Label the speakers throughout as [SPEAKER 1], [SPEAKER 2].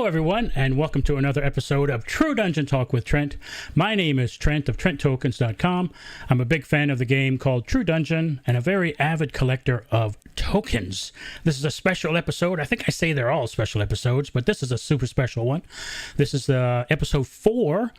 [SPEAKER 1] Hello, everyone, and welcome to another episode of True Dungeon Talk with Trent. My name is Trent of TrentTokens.com. I'm a big fan of the game called True Dungeon and a very avid collector of tokens. This is a special episode. I think I say they're all special episodes, but this is a super special one. This is episode 4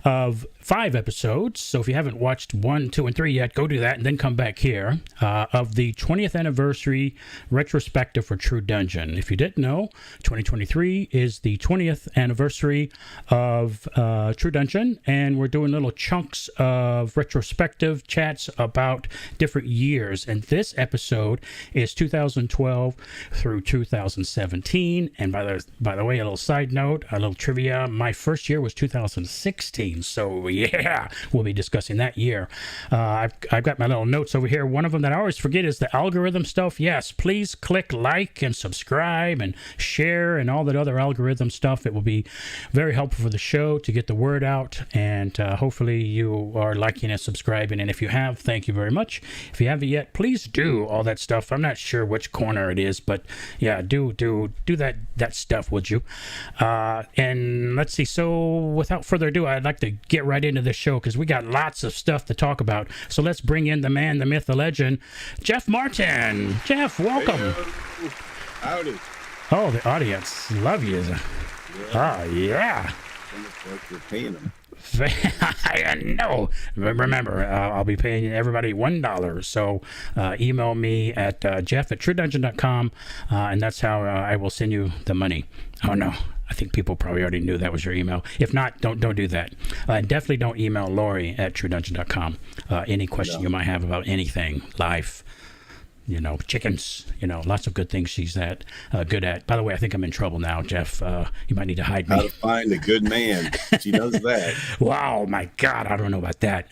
[SPEAKER 1] of 5 episodes. So if you haven't watched 1, 2, and 3 yet, go do that and then come back here of the 20th Anniversary Retrospective for True Dungeon. If you didn't know, 2023 is the 20th anniversary of True Dungeon, and we're doing little chunks of retrospective chats about different years. And this episode is 2012 through 2017. And by the way, a little side note, a little trivia: my first year was 2016. So yeah, we'll be discussing that year. I've got my little notes over here. One of them that I always forget is the algorithm stuff. Yes, please click like and subscribe and share and all that other algorithm stuff. It will be very helpful for the show to get the word out, and hopefully you are liking and subscribing. And if you have, thank you very much. If you haven't yet, please do all that stuff. I'm not sure which corner it is, but yeah, do that stuff, would you? And let's see. So without further ado, I'd like to get right into this show because we got lots of stuff to talk about. So let's bring in the man, the myth, the legend, Jeff Martin. Jeff, welcome.
[SPEAKER 2] Hey, howdy.
[SPEAKER 1] Oh, the audience love you. Oh, yeah.
[SPEAKER 2] Like you're paying them.
[SPEAKER 1] I know. Remember, I'll be paying everybody $1. So email me at jeff@truedungeon.com, and that's how I will send you the money. Oh, no. I think people probably already knew that was your email. If not, don't do that. And definitely don't email Lori at truedungeon.com. Any question you might have about anything, life, chickens, lots of good things she's good at. By the way, I think I'm in trouble now, Jeff. You might need to hide me.
[SPEAKER 2] How to find a good man. She knows that.
[SPEAKER 1] Wow, my God, I don't know about that.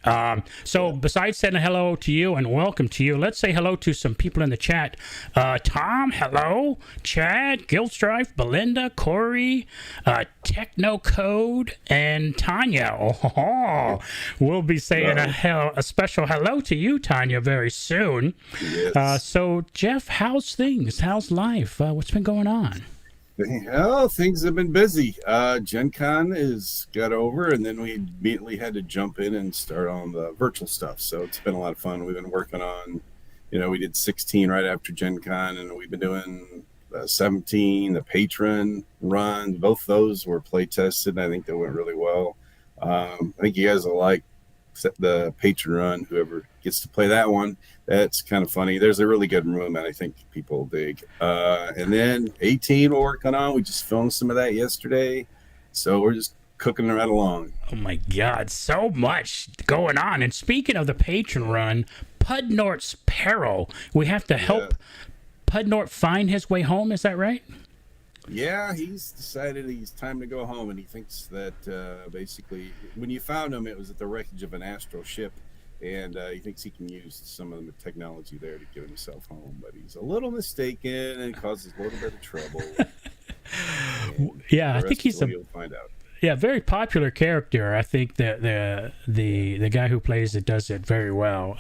[SPEAKER 1] So besides saying hello to you and welcome to you, let's say hello to some people in the chat. Tom, hello. Chad, Guildstrife, Belinda, Corey, Technocode, and Tanya. Oh, we'll be saying a special hello to you, Tanya, very soon.
[SPEAKER 2] Yes.
[SPEAKER 1] So, Jeff, how's things? How's life? What's been going on?
[SPEAKER 2] Well, things have been busy. Gen Con is got over, and then we immediately had to jump in and start on the virtual stuff. So it's been a lot of fun. We've been working on, we did 16 right after Gen Con, and we've been doing 17, the patron run. Both those were play tested. I think they went really well. I think you guys will like the patron run. Whoever gets to play that one, that's kind of funny. There's a really good room that I think people dig. And then 18 we're working on. We just filmed some of that yesterday, so we're just cooking right along.
[SPEAKER 1] Oh my God, so much going on. And speaking of the patron run, Pudnort's Peril, we have to help Pudnort find his way home. Is that right?
[SPEAKER 2] Yeah, he's decided he's time to go home, and he thinks that basically when you found him, it was at the wreckage of an astral ship, and he thinks he can use some of the technology there to get himself home, but he's a little mistaken and causes a little bit of trouble.
[SPEAKER 1] Yeah, I think he's
[SPEAKER 2] you'll find out.
[SPEAKER 1] Yeah, very popular character. I think that the guy who plays it does it very well.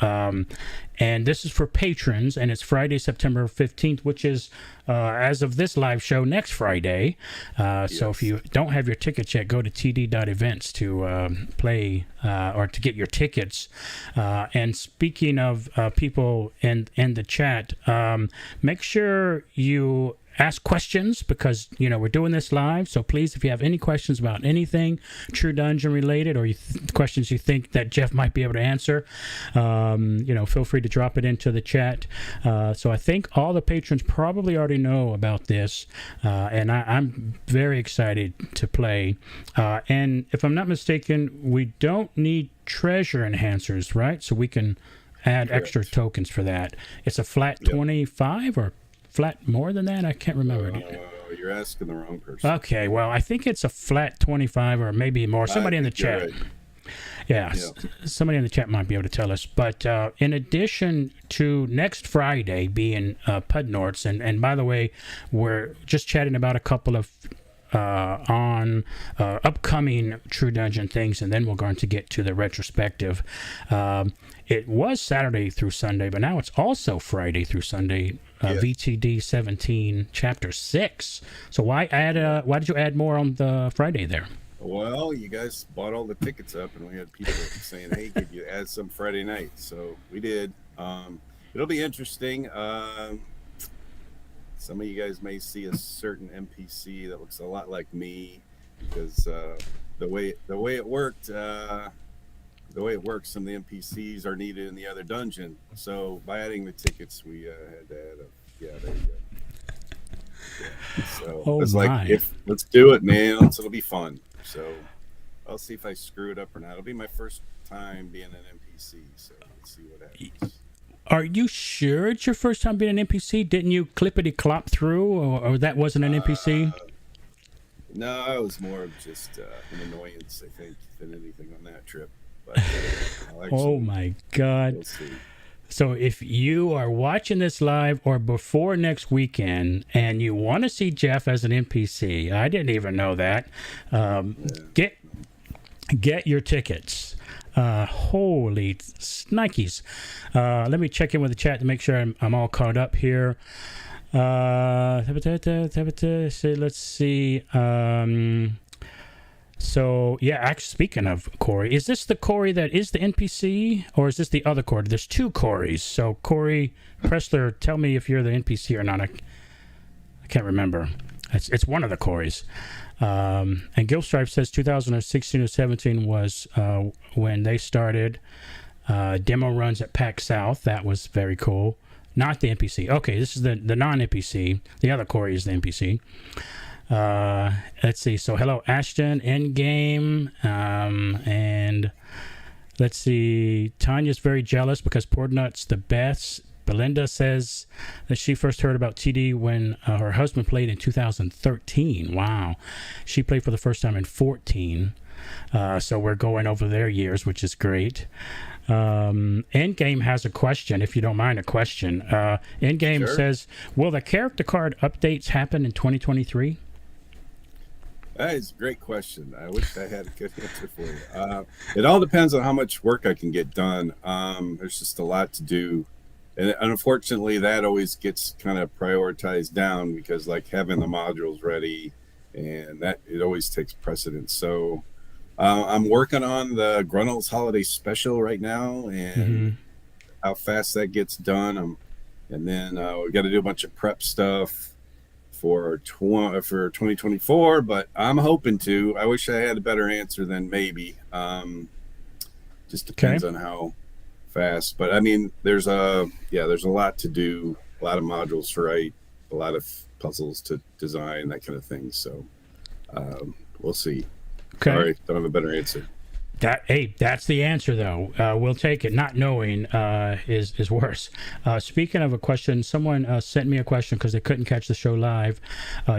[SPEAKER 1] And this is for patrons, and it's Friday, September 15th, which is, as of this live show, next Friday. So if you don't have your tickets yet, go to td.events to play or to get your tickets. And speaking of people in the chat, make sure you ask questions because we're doing this live, so please, if you have any questions about anything True Dungeon related, or questions you think that Jeff might be able to answer, feel free to drop it into the chat. So I think all the patrons probably already know about this, and I'm very excited to play. And if I'm not mistaken, we don't need treasure enhancers, right? So we can add extra tokens for that. It's a flat 25 or flat more than that? I can't remember.
[SPEAKER 2] You're asking the wrong person.
[SPEAKER 1] Okay, well, I think it's a flat 25 or maybe more. Somebody in the chat. Right. Yeah, somebody in the chat might be able to tell us. But in addition to next Friday being Pudnort's, and by the way, we're just chatting about a couple of upcoming True Dungeon things, and then we're going to get to the retrospective. It was Saturday through Sunday, but now it's also Friday through Sunday
[SPEAKER 2] Yeah.
[SPEAKER 1] VTD 17 Chapter 6. So why did you add more on the Friday there?
[SPEAKER 2] Well, you guys bought all the tickets up, and we had people saying, "Hey, could you add some Friday night?" So we did. It'll be interesting. Some of you guys may see a certain NPC that looks a lot like me, because the way it worked. The way it works, some of the NPCs are needed in the other dungeon. So by adding the tickets, we had to add yeah, there you go. Yeah. So it's like, let's do it, man. It'll be fun. So I'll see if I screw it up or not. It'll be my first time being an NPC, so let's see what happens.
[SPEAKER 1] Are you sure it's your first time being an NPC? Didn't you clippity-clop through, or that wasn't an NPC?
[SPEAKER 2] No, it was more of just an annoyance, I think, than anything on that trip. But,
[SPEAKER 1] oh my God.
[SPEAKER 2] We'll see.
[SPEAKER 1] So if you are watching this live or before next weekend and you want to see Jeff as an NPC, I didn't even know that, get your tickets. Holy snikes. Let me check in with the chat to make sure I'm all caught up here. Let's see. So, yeah, actually, speaking of Corey, is this the Corey that is the NPC, or is this the other Corey? There's two Corys. So, Corey Pressler, tell me if you're the NPC or not. I can't remember. It's one of the Corys. And Gilstripe says 2016 or 17 was when they started demo runs at PAX South. That was very cool. Not the NPC. Okay, this is the non-NPC. The other Corey is the NPC. Let's see. So, hello, Ashton, Endgame, and let's see. Tanya's very jealous because Portnut's the best. Belinda says that she first heard about TD when her husband played in 2013. Wow. She played for the first time in 14. So we're going over their years, which is great. Endgame has a question, if you don't mind a question. Endgame says, will the character card updates happen in 2023?
[SPEAKER 2] That is a great question. I wish I had a good answer for you. It all depends on how much work I can get done. There's just a lot to do. And unfortunately, that always gets kind of prioritized down because, like, having the modules ready, and that it always takes precedence. So I'm working on the Grunnell's Holiday Special right now, and how fast that gets done. And then we got to do a bunch of prep stuff for 2024, but I'm hoping to. I wish I had a better answer than maybe. Just depends on how fast. But I mean, there's a lot to do, a lot of modules to write, a lot of puzzles to design, that kind of thing. So we'll see.
[SPEAKER 1] Okay.
[SPEAKER 2] Sorry, don't have a better answer.
[SPEAKER 1] That's the answer, though. We'll take it. Not knowing is worse. Speaking of a question, someone sent me a question because they couldn't catch the show live.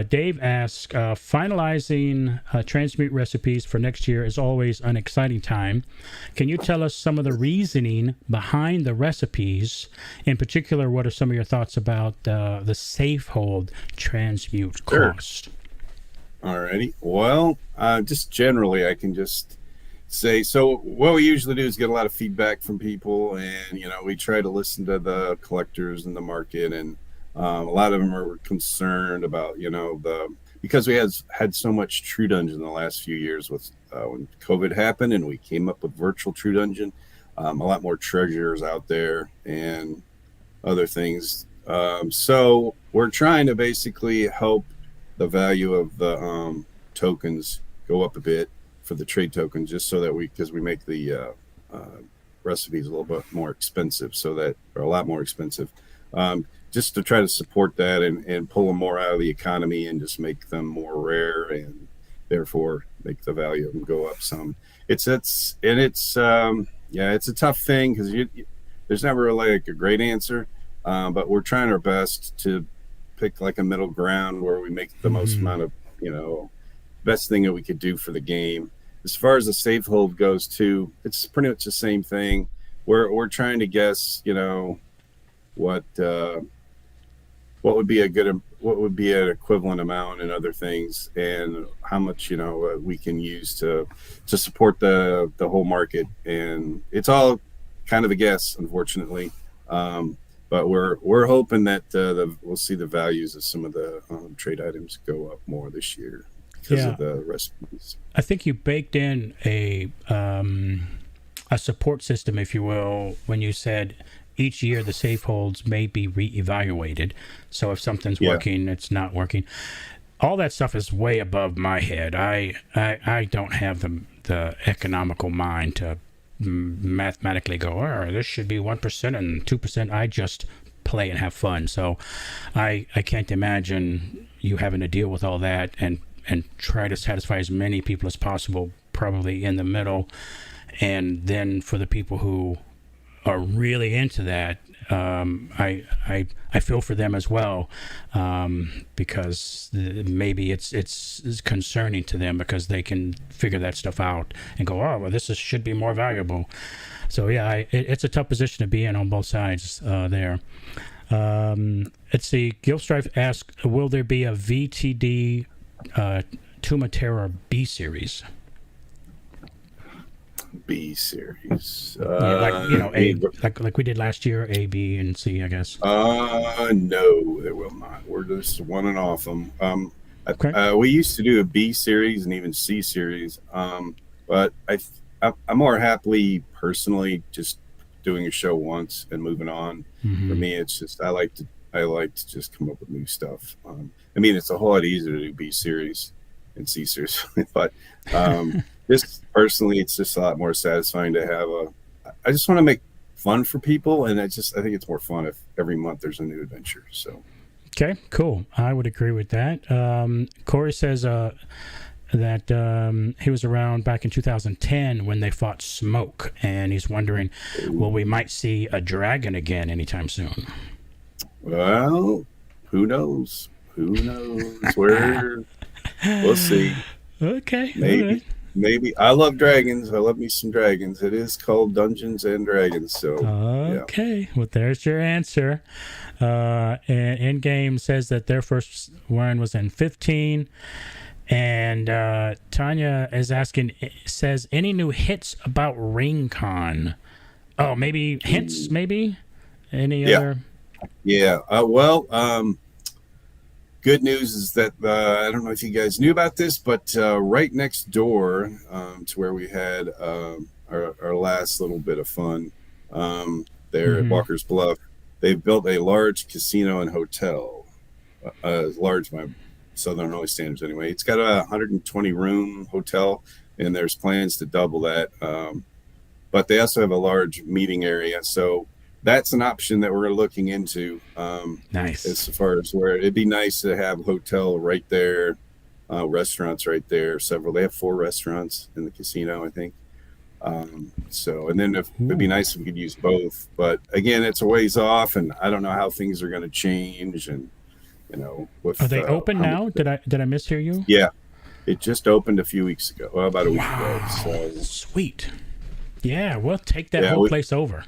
[SPEAKER 1] Dave asks, finalizing transmute recipes for next year is always an exciting time. Can you tell us some of the reasoning behind the recipes? In particular, what are some of your thoughts about the safe hold transmute cost?
[SPEAKER 2] Alrighty. Well, just generally, I can just say, so what we usually do is get a lot of feedback from people, and we try to listen to the collectors in the market, and a lot of them are concerned about because we had so much True Dungeon in the last few years with when COVID happened, and we came up with virtual True Dungeon, a lot more treasures out there and other things. So we're trying to basically help the value of the tokens go up a bit for the trade tokens, just so that because we make the recipes a little bit more expensive, or a lot more expensive, just to try to support that and pull them more out of the economy and just make them more rare, and therefore make the value of them go up some. It's a tough thing because there's never really like a great answer, but we're trying our best to pick like a middle ground where we make the most amount of best thing that we could do for the game. As far as the safe hold goes too, it's pretty much the same thing. We're trying to guess, what would be an equivalent amount and other things, and how much we can use to support the whole market. And it's all kind of a guess, unfortunately. But but we're hoping that we'll see the values of some of the trade items go up more this year because of the recipes.
[SPEAKER 1] I think you baked in a support system, if you will, when you said each year the safe holds may be reevaluated. So if something's working, it's not working. All that stuff is way above my head. I don't have the economical mind to mathematically go, oh, this should be 1% and 2%. I just play and have fun. So I can't imagine you having to deal with all that and try to satisfy as many people as possible, probably in the middle. And then for the people who are really into that, I feel for them as well, because maybe it's concerning to them because they can figure that stuff out and go, oh, well, should be more valuable. So yeah, it's a tough position to be in on both sides there. Let's see. Gilstrife asks, will there be a VTD Tuma Terror B series?
[SPEAKER 2] B series,
[SPEAKER 1] like we did last year, A, B, and C, I guess.
[SPEAKER 2] No, there will not. We're just one and off them.
[SPEAKER 1] Okay.
[SPEAKER 2] We used to do a B series and even C series, but I'm more happily personally just doing a show once and moving on.
[SPEAKER 1] Mm-hmm.
[SPEAKER 2] For me, it's just I like to just come up with new stuff. I mean, it's a whole lot easier to do B series and C series, but just personally, it's just a lot more satisfying to have I just want to make fun for people, and I think it's more fun if every month there's a new adventure. So.
[SPEAKER 1] Okay, cool. I would agree with that. Corey says that he was around back in 2010 when they fought Smoke, and he's wondering, well, we might see a dragon again anytime soon.
[SPEAKER 2] Well, who knows? We'll see.
[SPEAKER 1] Okay.
[SPEAKER 2] Maybe. Maybe. I love dragons. I love me some dragons. It is called Dungeons and Dragons. So
[SPEAKER 1] okay. Well, there's your answer. And Endgame says that their first one was in 15. And Tanya is asking, says, any new hits about RingCon? Oh, maybe hints, maybe? Any other?
[SPEAKER 2] Yeah. Good news is that I don't know if you guys knew about this, but right next door to where we had our last little bit of fun there at Walker's Bluff, they've built a large casino and hotel, large by Southern Illinois standards anyway. It's got a 120-room hotel, and there's plans to double that. But they also have a large meeting area, so that's an option that we're looking into.
[SPEAKER 1] Nice.
[SPEAKER 2] As far as where it'd be nice to have a hotel right there, restaurants right there. They have 4 restaurants in the casino, I think. And then it'd be nice if we could use both. But again, it's a ways off, and I don't know how things are going to change. And
[SPEAKER 1] are they open now? Did I mishear you?
[SPEAKER 2] Yeah, it just opened a few weeks ago. Well, about a week ago. So.
[SPEAKER 1] Sweet. Yeah, we'll take that whole place over.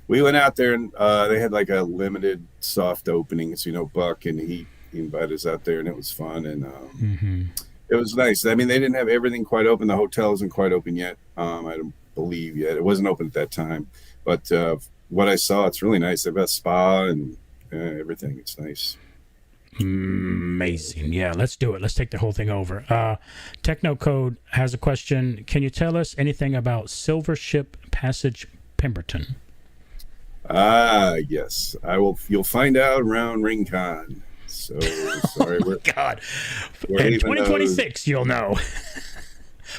[SPEAKER 2] We went out there and they had like a limited soft opening. So, Buck and he invited us out there, and it was fun. And it was nice. I mean, they didn't have everything quite open. The hotel isn't quite open yet. I don't believe yet. It wasn't open at that time. But what I saw, it's really nice. They've got a spa and everything. It's nice.
[SPEAKER 1] Amazing. Yeah, let's do it. Let's take the whole thing over. Technocode has a question. Can you tell us anything about Silver Ship Passage Pemberton?
[SPEAKER 2] Yes. I will. You'll find out around RingCon. So sorry.
[SPEAKER 1] God. In 2026, you'll know.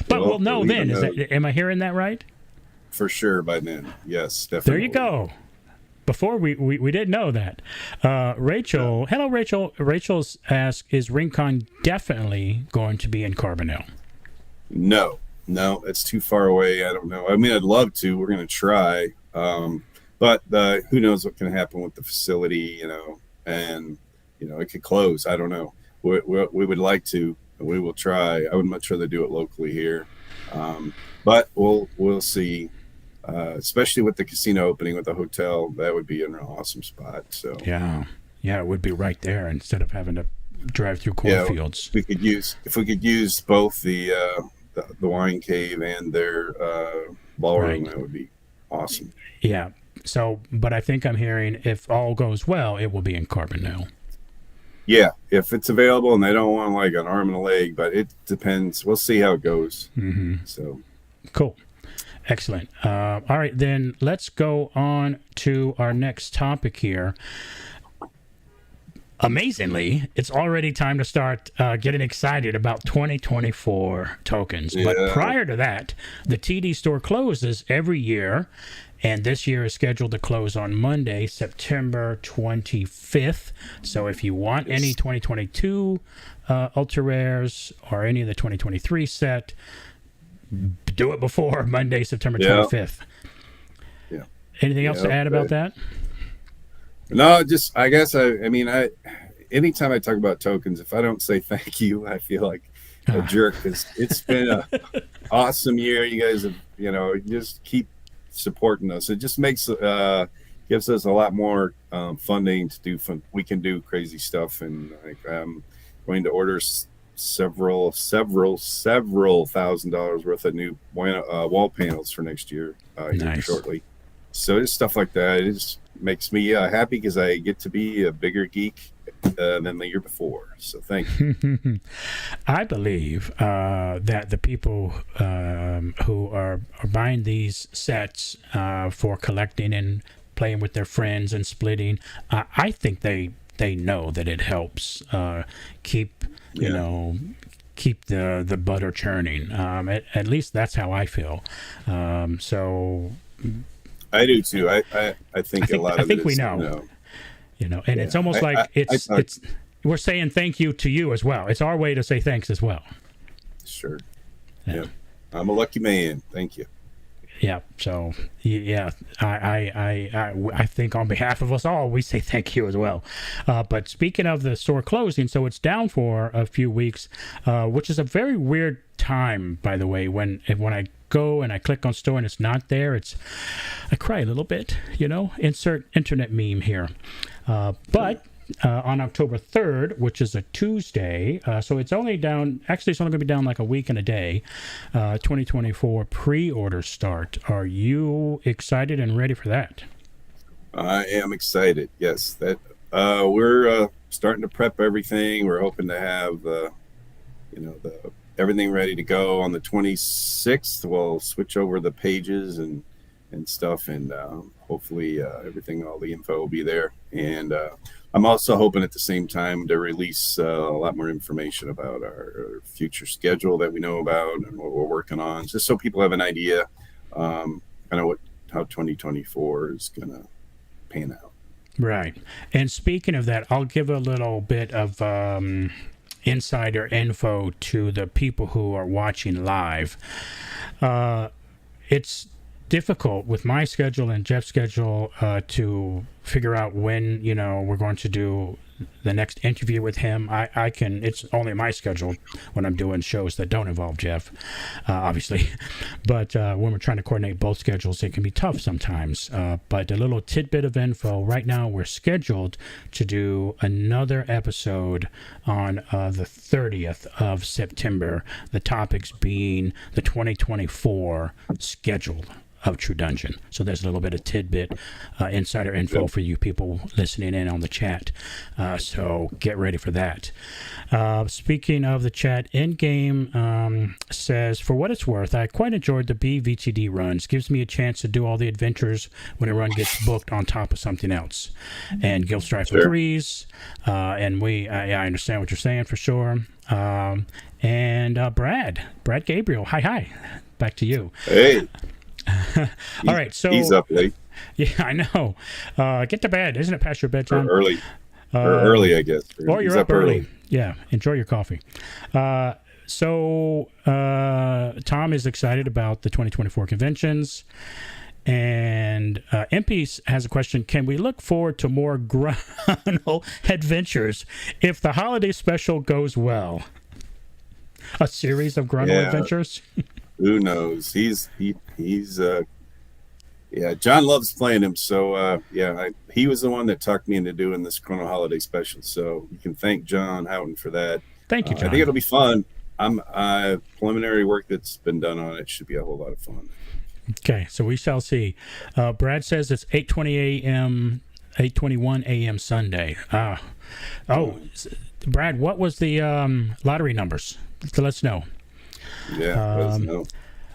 [SPEAKER 1] But we'll know then. Am I hearing that right?
[SPEAKER 2] For sure by then. Yes, definitely.
[SPEAKER 1] There you go. Before we didn't know that. Rachel, hello, Rachel. Rachel's asked, is RingCon definitely going to be in Carbondale?
[SPEAKER 2] No, it's too far away. I don't know. I mean, I'd love to. We're going to try. But who knows what can happen with the facility, and, it could close. I don't know. We would like to, and we will try. I would much rather do it locally here. But we'll see. Especially with the casino opening with the hotel, that would be an awesome spot. So
[SPEAKER 1] yeah, it would be right there instead of having to drive through cornfields.
[SPEAKER 2] If we could use both the wine cave and their ballroom, that would be awesome.
[SPEAKER 1] Yeah. So, but I think I'm hearing if all goes well, it will be in Carbondale.
[SPEAKER 2] Yeah, if it's available, and they don't want like an arm and a leg, but it depends. We'll see how it goes.
[SPEAKER 1] Mm-hmm.
[SPEAKER 2] So
[SPEAKER 1] cool. Excellent. All right, then let's go on to our next topic here. Amazingly, it's already time to start getting excited about 2024 tokens.
[SPEAKER 2] Yeah.
[SPEAKER 1] But prior to that, the TD store closes every year, and this year is scheduled to close on Monday, September 25th. So if you want any 2022 ultra rares or any of the 2023 set, do it before Monday, September 25th.
[SPEAKER 2] Yeah.
[SPEAKER 1] Anything else to add about that?
[SPEAKER 2] No, just I guess I mean anytime I talk about tokens, if I don't say thank you, I feel like a jerk, because it's been a awesome year. You guys have, just keep supporting us. It just makes gives us a lot more funding to do we can do crazy stuff, and like I'm going to order several $1,000s worth of new wall panels for next year
[SPEAKER 1] Nice.
[SPEAKER 2] shortly. So just stuff like that. It just makes me happy because I get to be a bigger geek than the year before. So thank you.
[SPEAKER 1] I believe that the people who are buying these sets for collecting and playing with their friends and splitting, I think they know that it helps keep keep the butter churning. At least that's how I feel. So.
[SPEAKER 2] I do too. I think a lot of it is,
[SPEAKER 1] we know. And it's almost like it's we're saying thank you to you as well. It's our way to say thanks as well.
[SPEAKER 2] Sure. Yeah. I'm a lucky man. Thank you.
[SPEAKER 1] Yeah. So I think on behalf of us all, we say thank you as well. But speaking of the store closing, so it's down for a few weeks, which is a very weird time, by the way. When I go and I click on store and it's not there, I cry a little bit. Insert internet meme here. But on October 3rd, which is a Tuesday, so it's only down. Actually, it's only going to be down like a week and a day. 2024 pre-order start. Are you excited and ready for that?
[SPEAKER 2] I am excited. Yes, that we're starting to prep everything. We're hoping to have everything ready to go on the 26th. We'll switch over the pages and stuff, and hopefully all the info will be there. And I'm also hoping at the same time to release a lot more information about our future schedule that we know about and what we're working on, just so people have an idea kind of how 2024 is going to pan out. Right.
[SPEAKER 1] And speaking of that, I'll give a little bit of insider info to the people who are watching live. It's difficult with my schedule and Jeff's schedule to figure out when we're going to do the next interview with him. It's only my schedule when I'm doing shows that don't involve Jeff, obviously. But when we're trying to coordinate both schedules, it can be tough sometimes. But a little tidbit of info. Right now, we're scheduled to do another episode on the 30th of September. The topics being the 2024 schedule of True Dungeon. So there's a little bit of tidbit insider info for you people listening in on the chat. So get ready for that. Speaking of the chat, Endgame says, for what it's worth, I quite enjoyed the BVTD runs. Gives me a chance to do all the adventures when a run gets booked on top of something else. And Guild Strife agrees. And I understand what you're saying for sure. And Brad Gabriel, hi. Back to you.
[SPEAKER 2] Hey.
[SPEAKER 1] All right, so
[SPEAKER 2] he's up late.
[SPEAKER 1] Yeah, I know. Get to bed. Isn't it past your bedtime?
[SPEAKER 2] Or early. Early, I guess.
[SPEAKER 1] Or you're up early. Yeah, enjoy your coffee. So Tom is excited about the 2024 conventions. And MP has a question. Can we look forward to more Gruntle adventures if the holiday special goes well? A series of Gruntle adventures?
[SPEAKER 2] Who knows? He's John loves playing him. So he was the one that talked me into doing this Chrono Holiday Special. So you can thank John Houghton for that.
[SPEAKER 1] Thank you, John.
[SPEAKER 2] I think it'll be fun. Preliminary work that's been done on it should be a whole lot of fun.
[SPEAKER 1] Okay, so we shall see. Brad says it's 8:20 a.m., 8:21 a.m. Sunday. Brad, what was the lottery numbers? So let's know.
[SPEAKER 2] Yeah, let us know.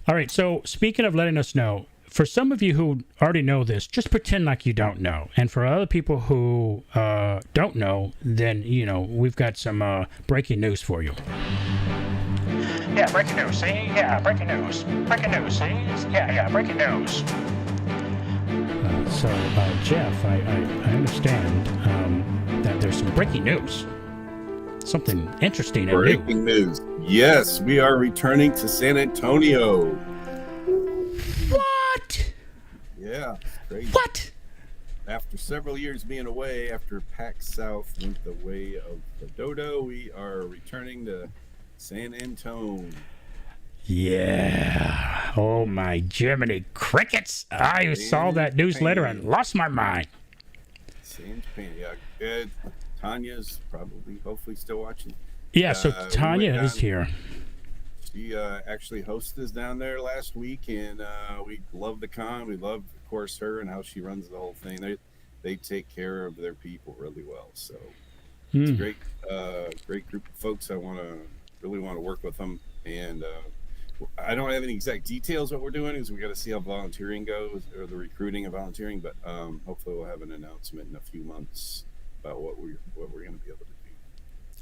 [SPEAKER 1] All right, so speaking of letting us know, for some of you who already know this, just pretend like you don't know. And for other people who don't know, then, we've got some breaking news for you.
[SPEAKER 3] Yeah, breaking news, see? Yeah, breaking news. Breaking news, see? Yeah, breaking news.
[SPEAKER 1] Jeff, I understand that there's some breaking news. Something interesting and new.
[SPEAKER 2] Breaking news. Yes, we are returning to San Antonio.
[SPEAKER 1] What?
[SPEAKER 2] Yeah, it's crazy.
[SPEAKER 1] What?
[SPEAKER 2] After several years being away, after PAX South went the way of the dodo, we are returning to San Antonio.
[SPEAKER 1] Yeah. Oh, my Jiminy crickets. I saw that newsletter and lost my mind.
[SPEAKER 2] San Japan, yeah. Good. Tanya's hopefully still watching.
[SPEAKER 1] Yeah, so Tanya is here.
[SPEAKER 2] She actually hosted us down there last week, and we love the con. We love, of course, her and how she runs the whole thing. They take care of their people really well. So it's a great group of folks. I really want to work with them, and I don't have any exact details what we're doing because we got to see how volunteering goes, or the recruiting and volunteering. But hopefully we'll have an announcement in a few months about what we're going to be able to do.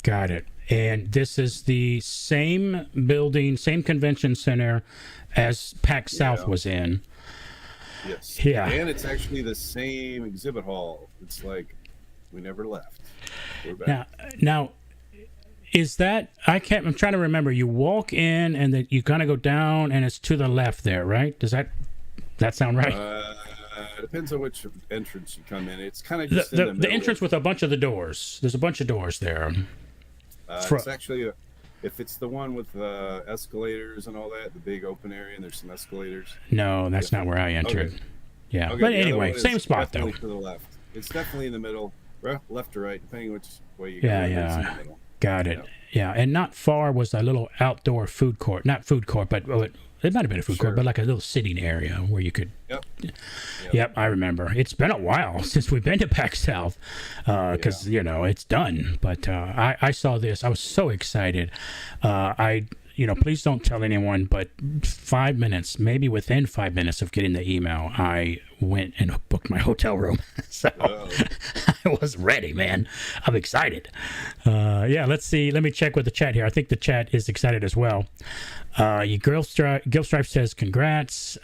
[SPEAKER 1] Got it. And this is the same building, same convention center as PAX South was in.
[SPEAKER 2] Yes.
[SPEAKER 1] Yeah.
[SPEAKER 2] And it's actually the same exhibit hall. It's like we never left. We're back.
[SPEAKER 1] Now, is that I'm trying to remember. You walk in and then you kind of go down and it's to the left there, right? Does that sound right?
[SPEAKER 2] Depends on which entrance you come in. It's kind of just
[SPEAKER 1] the entrance with a bunch of the doors. There's a bunch of doors there.
[SPEAKER 2] It's actually if it's the one with escalators and all that, the big open area, and there's some escalators.
[SPEAKER 1] No, that's not where I entered.
[SPEAKER 2] Okay.
[SPEAKER 1] Yeah,
[SPEAKER 2] Okay,
[SPEAKER 1] but anyway, same spot though.
[SPEAKER 2] To the left. It's definitely in the middle, left or right, depending which way you
[SPEAKER 1] go.
[SPEAKER 2] In
[SPEAKER 1] Yeah.
[SPEAKER 2] the middle.
[SPEAKER 1] Got it. Yeah, and not far was a little outdoor food court. Not food court, but it might have been a food court, but like a little sitting area where you could. Yep, I remember. It's been a while since we've been to PAX South because, it's done. But I saw this. I was so excited. Please don't tell anyone, but 5 minutes, maybe within 5 minutes of getting the email, I went and booked my hotel room. So I was ready, man. I'm excited. Let's see. Let me check with the chat here. I think the chat is excited as well. Gilstripe says congrats.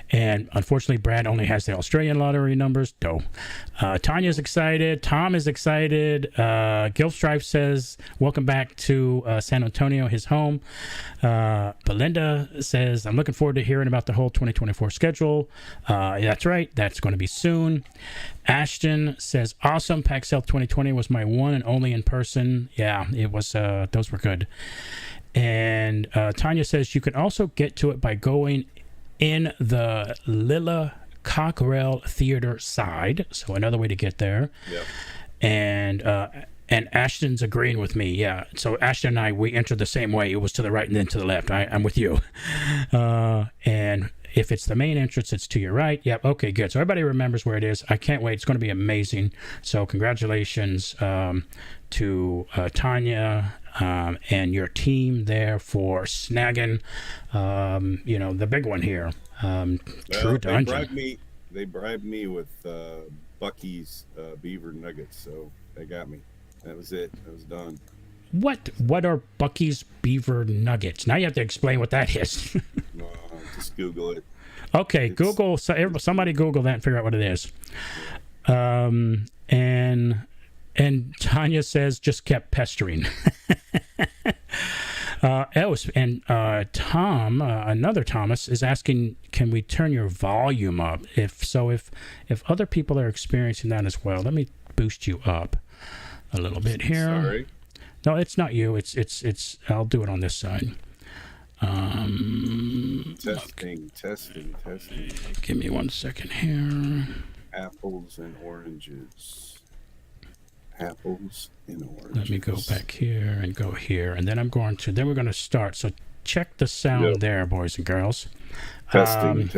[SPEAKER 1] And unfortunately, Brad only has the Australian lottery numbers. Tanya's excited. Tom is excited. Gilstripe says, welcome back to San Antonio, his home. Belinda says, I'm looking forward to hearing about the whole 2024 schedule. That's right. That's going to be soon. Ashton says, awesome. PAX South 2020 was my one and only in person. Yeah, it was. Those were good. And Tanya says, you can also get to it by going in the Lilla Cockerell Theater side. So another way to get there.
[SPEAKER 2] Yep.
[SPEAKER 1] And Ashton's agreeing with me. Yeah. So Ashton and I, we entered the same way. It was to the right and then to the left. I'm with you. And if it's the main entrance, it's to your right. Yep. Okay, good. So everybody remembers where it is. I can't wait. It's going to be amazing. So congratulations to Tanya and your team there for snagging, the big one here. True Dungeon.
[SPEAKER 2] They bribed me with Bucky's beaver nuggets, so they got me. That was it. That was done.
[SPEAKER 1] What are Bucky's beaver nuggets? Now you have to explain what that is.
[SPEAKER 2] No, just Google it.
[SPEAKER 1] Okay, somebody Google that and figure out what it is. And Tanya says, just kept pestering. Tom, another Thomas, is asking, can we turn your volume up? If other people are experiencing that as well, let me boost you up a little bit here.
[SPEAKER 2] Sorry.
[SPEAKER 1] No, it's not you. It's. I'll do it on this side.
[SPEAKER 2] Testing.
[SPEAKER 1] Give me 1 second here.
[SPEAKER 2] Apples and oranges.
[SPEAKER 1] Let me go back here and go here, and then we're going to start. So check the sound
[SPEAKER 2] Yep.
[SPEAKER 1] there, boys and girls.
[SPEAKER 2] Testing.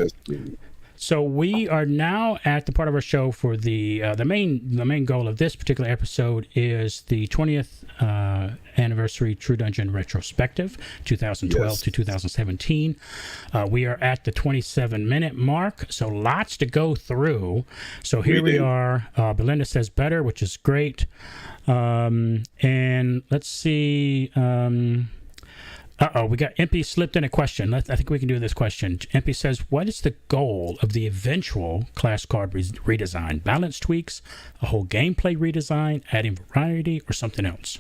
[SPEAKER 1] So we are now at the part of our show for the main goal of this particular episode is the 20th anniversary True Dungeon Retrospective, 2012 to 2017. We are at the 27-minute mark, so lots to go through. So here we are. Belinda says better, which is great. And let's see. We got Impy slipped in a question. I think we can do this question. Impy says, what is the goal of the eventual class card redesign? Balance tweaks, a whole gameplay redesign, adding variety, or something else?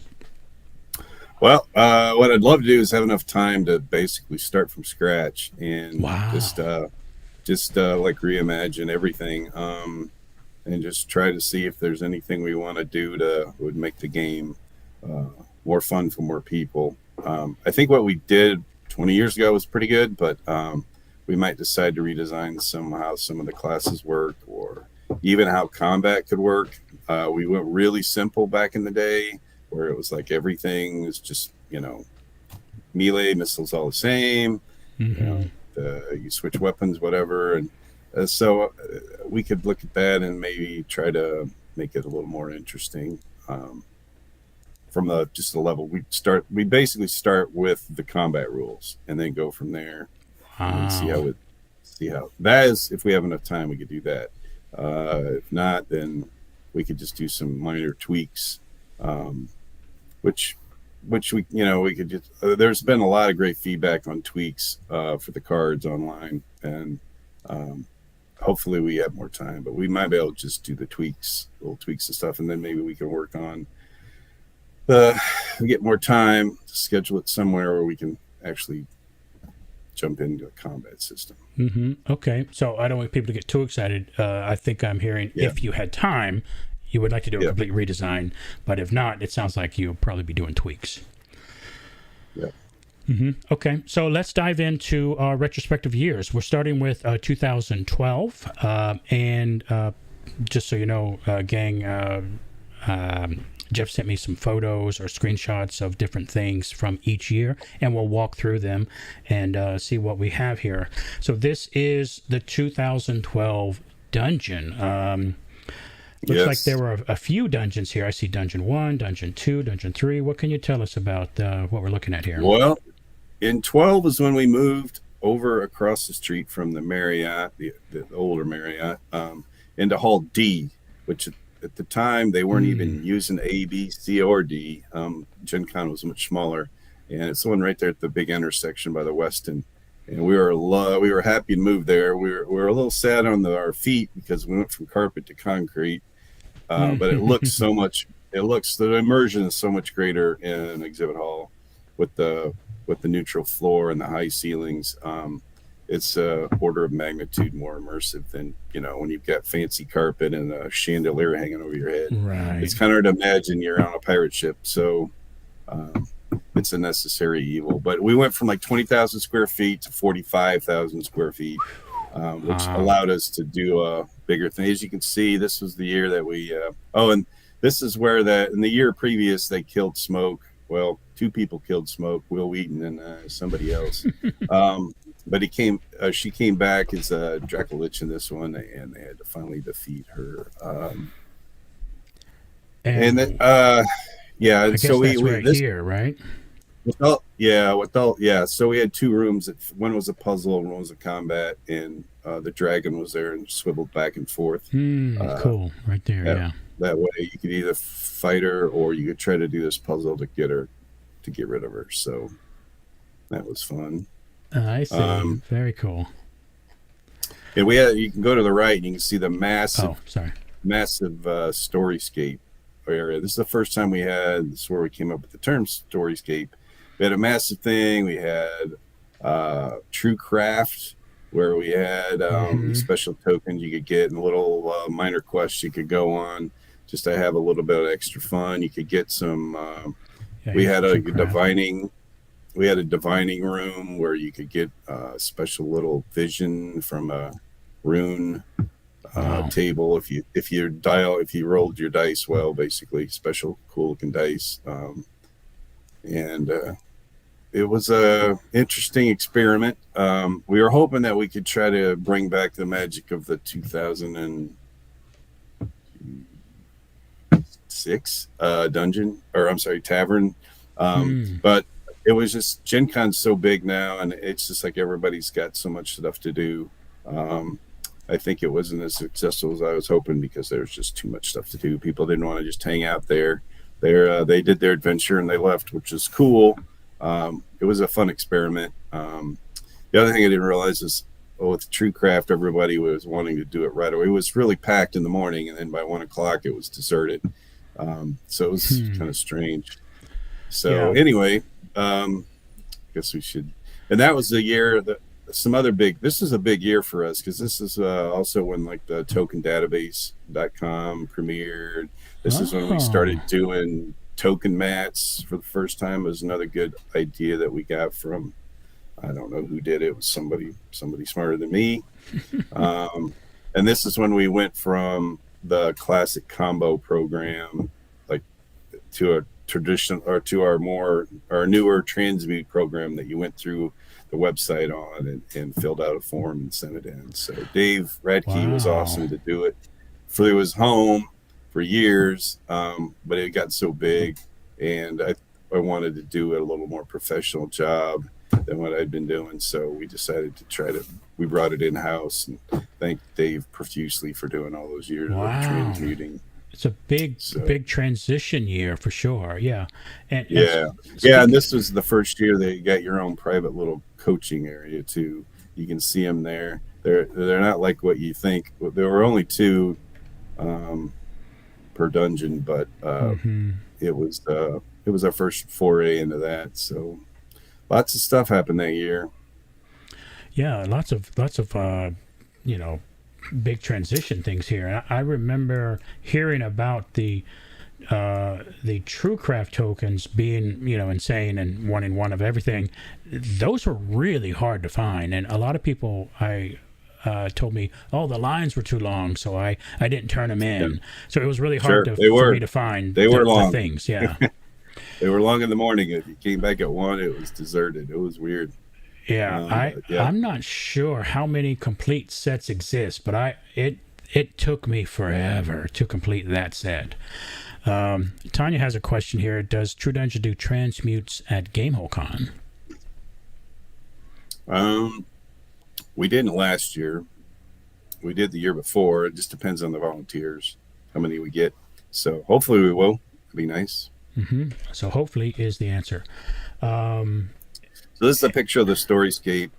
[SPEAKER 2] Well, what I'd love to do is have enough time to basically start from scratch and just like reimagine everything, and just try to see if there's anything we want to do would make the game more fun for more people. I think what we did 20 years ago was pretty good, but we might decide to redesign somehow some of the classes work, or even how combat could work. We went really simple back in the day, where it was like everything is just, melee missiles all the same. You switch weapons, whatever, and so we could look at that and maybe try to make it a little more interesting. From just the level we basically start with the combat rules and then go from there. And see how that is. If we have enough time, we could do that. If not, then we could just do some minor tweaks, which we could just. There's been a lot of great feedback on tweaks for the cards online, and hopefully we have more time. But we might be able to just do the little tweaks and stuff, and then maybe we can work on. We get more time to schedule it somewhere where we can actually jump into a combat system.
[SPEAKER 1] Okay, so I don't want people to get too excited. I think I'm hearing if you had time, you would like to do a complete redesign, but if not, it sounds like you'll probably be doing tweaks.
[SPEAKER 2] Yeah.
[SPEAKER 1] Okay, so let's dive into our retrospective years. We're starting with 2012, and just so you know, gang, Jeff sent me some photos or screenshots of different things from each year, and we'll walk through them and see what we have here. So this is the 2012 dungeon. Looks like there were a few dungeons here. I see Dungeon 1, Dungeon 2, Dungeon 3. What can you tell us about what we're looking at here?
[SPEAKER 2] Well, in 12 is when we moved over across the street from the Marriott, the older Marriott, into Hall D, which at the time they weren't even using A, B, C, or D. Gen Con was much smaller, and it's the one right there at the big intersection by the Westin. And we were happy to move there. We were a little sad on our feet because we went from carpet to concrete, but it looks so much. The immersion is so much greater in exhibit hall with the neutral floor and the high ceilings. It's a order of magnitude more immersive than, when you've got fancy carpet and a chandelier hanging over your head.
[SPEAKER 1] Right.
[SPEAKER 2] It's kind of hard to imagine you're on a pirate ship. So it's a necessary evil. But we went from like 20,000 square feet to 45,000 square feet, which allowed us to do a bigger thing. As you can see, this was the year that we, and this is where in the year previous, they killed Smoke. Well, two people killed Smoke, Will Wheaton and somebody else. But she came back as Dracolich in this one, and they had to finally defeat her. And then,
[SPEAKER 1] I guess
[SPEAKER 2] so
[SPEAKER 1] that's right here, right?
[SPEAKER 2] So we had two rooms. One was a puzzle, and one was a combat, and the dragon was there and swiveled back and forth.
[SPEAKER 1] Cool, right there. Yeah.
[SPEAKER 2] That way, you could either fight her, or you could try to do this puzzle to get rid of her. So that was fun.
[SPEAKER 1] I see. Very cool.
[SPEAKER 2] And you can go to the right and you can see the massive storyscape area. This is the first time this is where we came up with the term storyscape. We had a massive thing. We had True Craft, where we had special tokens you could get and little minor quests you could go on just to have a little bit of extra fun. You could get some. We had a divining. We had a divining room where you could get a special little vision from a rune table if you rolled your dice well, basically special cool looking dice. And it was a interesting experiment. We were hoping that we could try to bring back the magic of the 2006 dungeon, or I'm sorry, tavern. But it was just Gen Con's so big now, and it's just like everybody's got so much stuff to do. I think it wasn't as successful as I was hoping because there was just too much stuff to do. People didn't want to just hang out there. They did their adventure and they left, which is cool. It was a fun experiment. The other thing I didn't realize is, with True Craft, everybody was wanting to do it right away. It was really packed in the morning, and then by 1 o'clock it was deserted. So it was kind of strange. So anyway, I guess we should. And that was the year that some other big. This is a big year for us because this is also when like the tokendatabase.com premiered. This is when we started doing token mats for the first time. It was another good idea that we got from, I don't know who did it. It was somebody smarter than me. And this is when we went from the classic combo program, like, to a traditional, or to our newer transmute program that you went through the website on and filled out a form and sent it in. So Dave Radke was awesome to do it. It was home for years, but it got so big, and I wanted to do a little more professional job than what I'd been doing. So we decided to we brought it in-house, and thank Dave profusely for doing all those years of transmuting.
[SPEAKER 1] It's a big transition year for sure. Yeah. And
[SPEAKER 2] this was the first year that you got your own private little coaching area too. You can see them there. They're not like what you think. There were only 2 per dungeon, but it was our first foray into that. So lots of stuff happened that year.
[SPEAKER 1] Yeah, lots of big transition things here. I remember hearing about the TrueCraft tokens being, insane and 1 in 1 of everything. Those were really hard to find, and a lot of people told me, the lines were too long, so I didn't turn them in. Yeah. So it was really hard for me to find.
[SPEAKER 2] They were long.
[SPEAKER 1] The things. Yeah.
[SPEAKER 2] They were long in the morning. If you came back at 1, it was deserted. It was weird.
[SPEAKER 1] Yeah, I'm not sure how many complete sets exist, but it took me forever to complete that set. Tanya has a question here. Does True Dungeon do transmutes at GameholeCon?
[SPEAKER 2] We didn't last year. We did the year before. It just depends on the volunteers, how many we get. So hopefully we will. It'd be nice.
[SPEAKER 1] So hopefully is the answer.
[SPEAKER 2] So this is a picture of the Storyscape.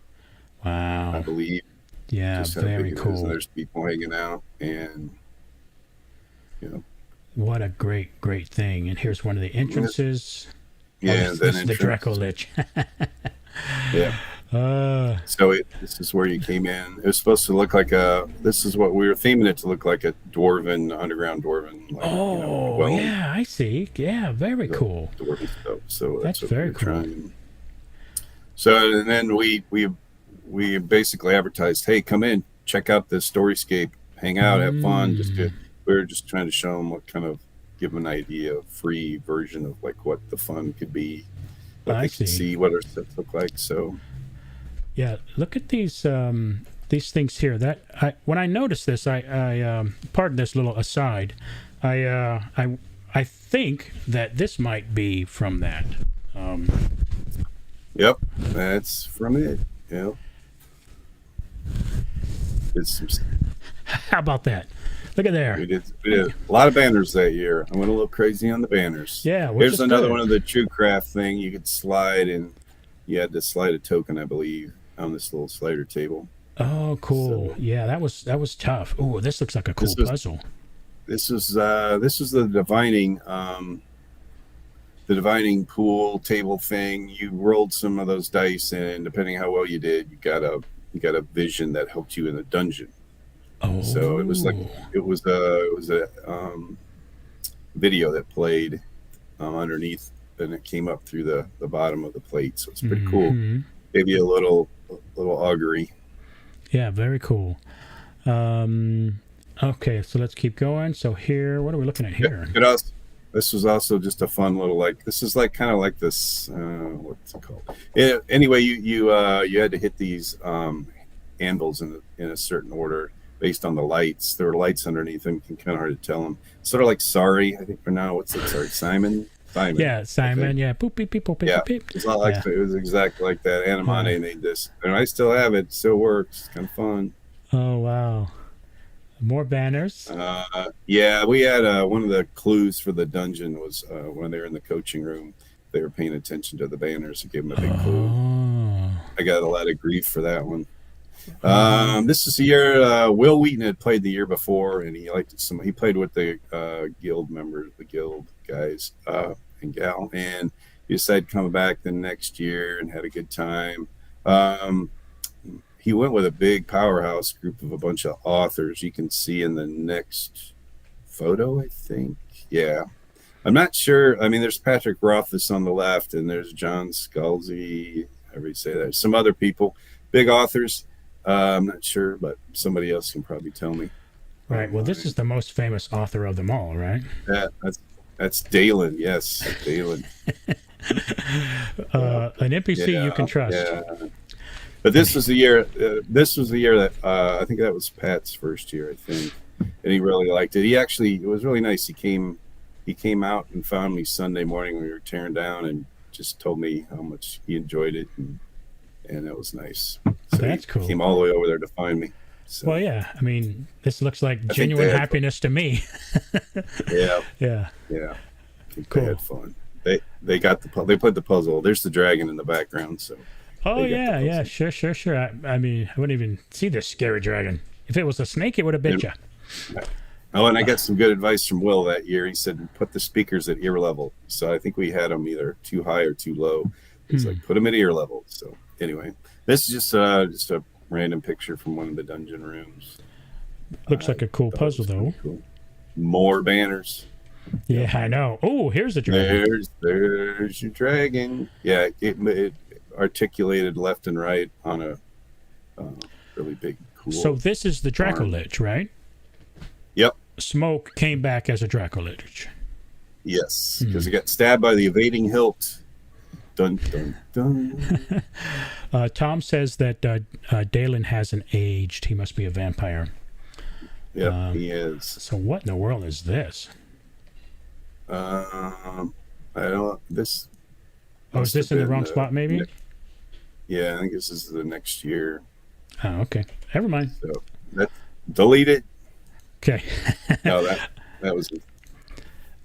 [SPEAKER 1] Wow.
[SPEAKER 2] I believe.
[SPEAKER 1] Yeah, very cool.
[SPEAKER 2] There's people hanging out, and
[SPEAKER 1] what a great thing. And here's one of the entrances.
[SPEAKER 2] Yeah,
[SPEAKER 1] this is the Draco Lich.
[SPEAKER 2] Yeah. So this is where you came in. It was supposed to look like this is what we were theming it to look like, a underground dwarven.
[SPEAKER 1] Yeah, I see. Yeah, very cool.
[SPEAKER 2] Dwarven stuff. So
[SPEAKER 1] that's very cool.
[SPEAKER 2] Trying. So, and then we basically advertised, hey, come in, check out this Storyscape, hang out, have fun. We were just trying to show them give them an idea, a free version of like what the fun could be. They could see what our sets look like. So, yeah,
[SPEAKER 1] look at these things here. When I noticed this, I pardon this little aside, I think that this might be from that.
[SPEAKER 2] Yep, that's from it. Yeah.
[SPEAKER 1] How about that? Look at there.
[SPEAKER 2] We did a lot of banners that year. I went a little crazy on the banners.
[SPEAKER 1] Yeah.
[SPEAKER 2] Here's another one of the TrueCraft thing. You could slide, and you had to slide a token, I believe, on this little slider table.
[SPEAKER 1] Oh, cool. So, yeah, that was tough. Oh, this looks like a cool puzzle.
[SPEAKER 2] This was the divining pool table thing. You rolled some of those dice, and depending how well you did, you got a vision that helped you in the dungeon.
[SPEAKER 1] Oh,
[SPEAKER 2] so it was a video that played underneath, and it came up through the bottom of the plate. So it's pretty cool. Maybe a little augury.
[SPEAKER 1] Yeah, very cool. Okay, so let's keep going. So here, what are we looking at here?
[SPEAKER 2] this was also just a fun little like. This is like kind of like this. What's it called? Anyway, you had to hit these anvils in a certain order based on the lights. There were lights underneath them. Kind of hard to tell them. Sort of like Sorry, I think for now. What's it? Sorry, Simon. Simon.
[SPEAKER 1] Yeah, Simon. Yeah, boop beep beep boop beep
[SPEAKER 2] Yeah,
[SPEAKER 1] beep.
[SPEAKER 2] it's not like it was exactly like that. Anamane made this, and I still have it. Still works. It's kind of fun.
[SPEAKER 1] Oh wow, more banners.
[SPEAKER 2] Yeah, we had one of the clues for the dungeon was when they were in the coaching room, they were paying attention to the banners. It gave them a big clue. I got a lot of grief for that one. This is the year Will Wheaton had played the year before, and he liked it some. He played with the guild members, the guild guys and gal, and he decided to come back the next year and had a good time. He went with a big powerhouse group of a bunch of authors. You can see in the next photo, I think. Yeah, I'm not sure. I mean, there's Patrick Rothfuss on the left, and there's John Scalzi. However you say that. Some other people, big authors. I'm not sure, but somebody else can probably tell me.
[SPEAKER 1] Right. Well, this is the most famous author of them all, right?
[SPEAKER 2] That's Dalen. Yes, Dalen.
[SPEAKER 1] An NPC you can trust.
[SPEAKER 2] Yeah. But this was the year. This was the year that I think that was Pat's first year, I think, and he really liked it. It was really nice. He came out and found me Sunday morning when we were tearing down, and just told me how much he enjoyed it, and it was nice. So
[SPEAKER 1] that's cool.
[SPEAKER 2] He came all the way over there to find me. So,
[SPEAKER 1] well, yeah. I mean, this looks like genuine happiness to me.
[SPEAKER 2] Yeah.
[SPEAKER 1] Yeah.
[SPEAKER 2] Yeah. I think
[SPEAKER 1] Cool.
[SPEAKER 2] they had fun. They got they played the puzzle. There's the dragon in the background. So.
[SPEAKER 1] Oh yeah. Sure. I mean, I wouldn't even see this scary dragon. If it was a snake, it would have bit you.
[SPEAKER 2] Oh, and I got some good advice from Will that year. He said, put the speakers at ear level. So I think we had them either too high or too low. He's like, put them at ear level. So anyway, this is just a random picture from one of the dungeon rooms.
[SPEAKER 1] Looks like a cool puzzle, though.
[SPEAKER 2] Cool. More banners.
[SPEAKER 1] Yeah, I know. Oh, here's the dragon.
[SPEAKER 2] There's your dragon. Yeah, it articulated left and right on a really big, cool.
[SPEAKER 1] So this is the Dracolich, right?
[SPEAKER 2] Yep.
[SPEAKER 1] Smoke came back as a Dracolich.
[SPEAKER 2] Yes, because he got stabbed by the evading hilt. Dun, dun, dun.
[SPEAKER 1] Tom says that Dalen hasn't aged. He must be a vampire.
[SPEAKER 2] Yep, he is.
[SPEAKER 1] So what in the world is this?
[SPEAKER 2] I don't. This.
[SPEAKER 1] Oh, is this in the wrong spot? Maybe.
[SPEAKER 2] Yeah, I think this is the next year.
[SPEAKER 1] Oh, okay. Never mind.
[SPEAKER 2] So delete it.
[SPEAKER 1] Okay.
[SPEAKER 2] No, that was it.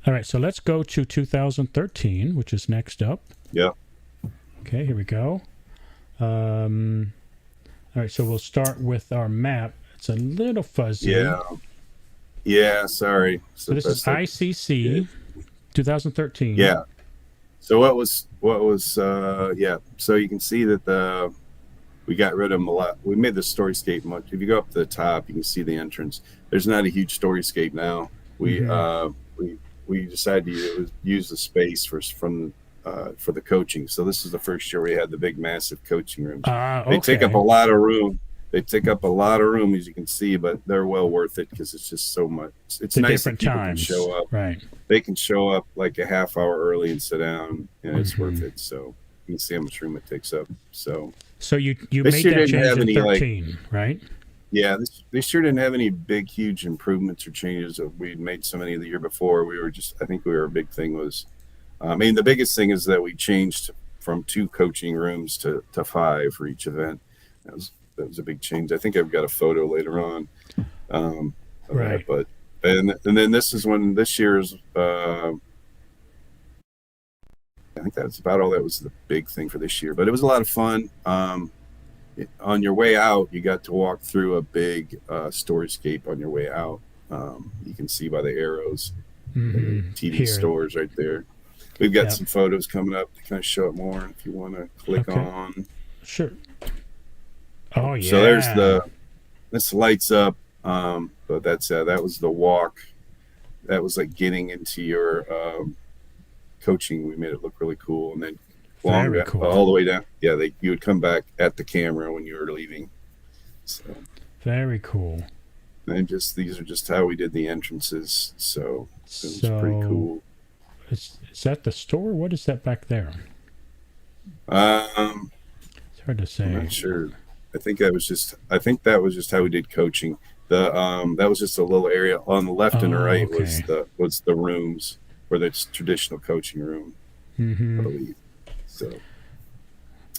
[SPEAKER 1] All right, so let's go to 2013, which is next up.
[SPEAKER 2] Yep.
[SPEAKER 1] Okay, here we go. All right, so we'll start with our map. It's a little fuzzy.
[SPEAKER 2] Yeah, sorry.
[SPEAKER 1] So this is ICC 2013.
[SPEAKER 2] Yeah. So what was yeah. So you can see that we got rid of them a lot. We made the storyscape much. If you go up to the top, you can see the entrance. There's not a huge storyscape now. We decided to use the space for the coaching. So this is the first year we had the big, massive coaching rooms.
[SPEAKER 1] Okay.
[SPEAKER 2] They take up a lot of room. They take up a lot of room, as you can see, but they're well worth it because it's just so much. It's nice that people can show up.
[SPEAKER 1] Right.
[SPEAKER 2] They can show up like a half hour early and sit down, and it's worth it. So you can see how much room it takes up. So
[SPEAKER 1] you made that change in 13, right?
[SPEAKER 2] Yeah, this year didn't have any big, huge improvements or changes. We'd made so many the year before. I think a big thing was, the biggest thing is that we changed from 2 coaching rooms to 5 for each event. That was a big change. I think I've got a photo later on.
[SPEAKER 1] Right.
[SPEAKER 2] But and then this year's. I think that's about all. That was the big thing for this year. But it was a lot of fun. On your way out, you got to walk through a big storyscape on your way out. You can see by the arrows, TV
[SPEAKER 1] Here.
[SPEAKER 2] stores right there. We've got some photos coming up to kind of show it more if you want to click on.
[SPEAKER 1] Sure. Oh, yeah.
[SPEAKER 2] So there's this lights up, but that was the walk. That was like getting into your coaching. We made it look really cool. And then
[SPEAKER 1] cool.
[SPEAKER 2] all the way down. Yeah, you would come back at the camera when you were leaving. So
[SPEAKER 1] very cool.
[SPEAKER 2] And these are just how we did the entrances. So it was pretty cool.
[SPEAKER 1] Is that the store? What is that back there?
[SPEAKER 2] Um,
[SPEAKER 1] It's hard to
[SPEAKER 2] I'm
[SPEAKER 1] say.
[SPEAKER 2] not sure. I think that was just how we did coaching. That was just a little area on the left and the
[SPEAKER 1] Oh,
[SPEAKER 2] right
[SPEAKER 1] okay.
[SPEAKER 2] was the rooms for the traditional coaching room, I
[SPEAKER 1] Mm-hmm.
[SPEAKER 2] believe. So,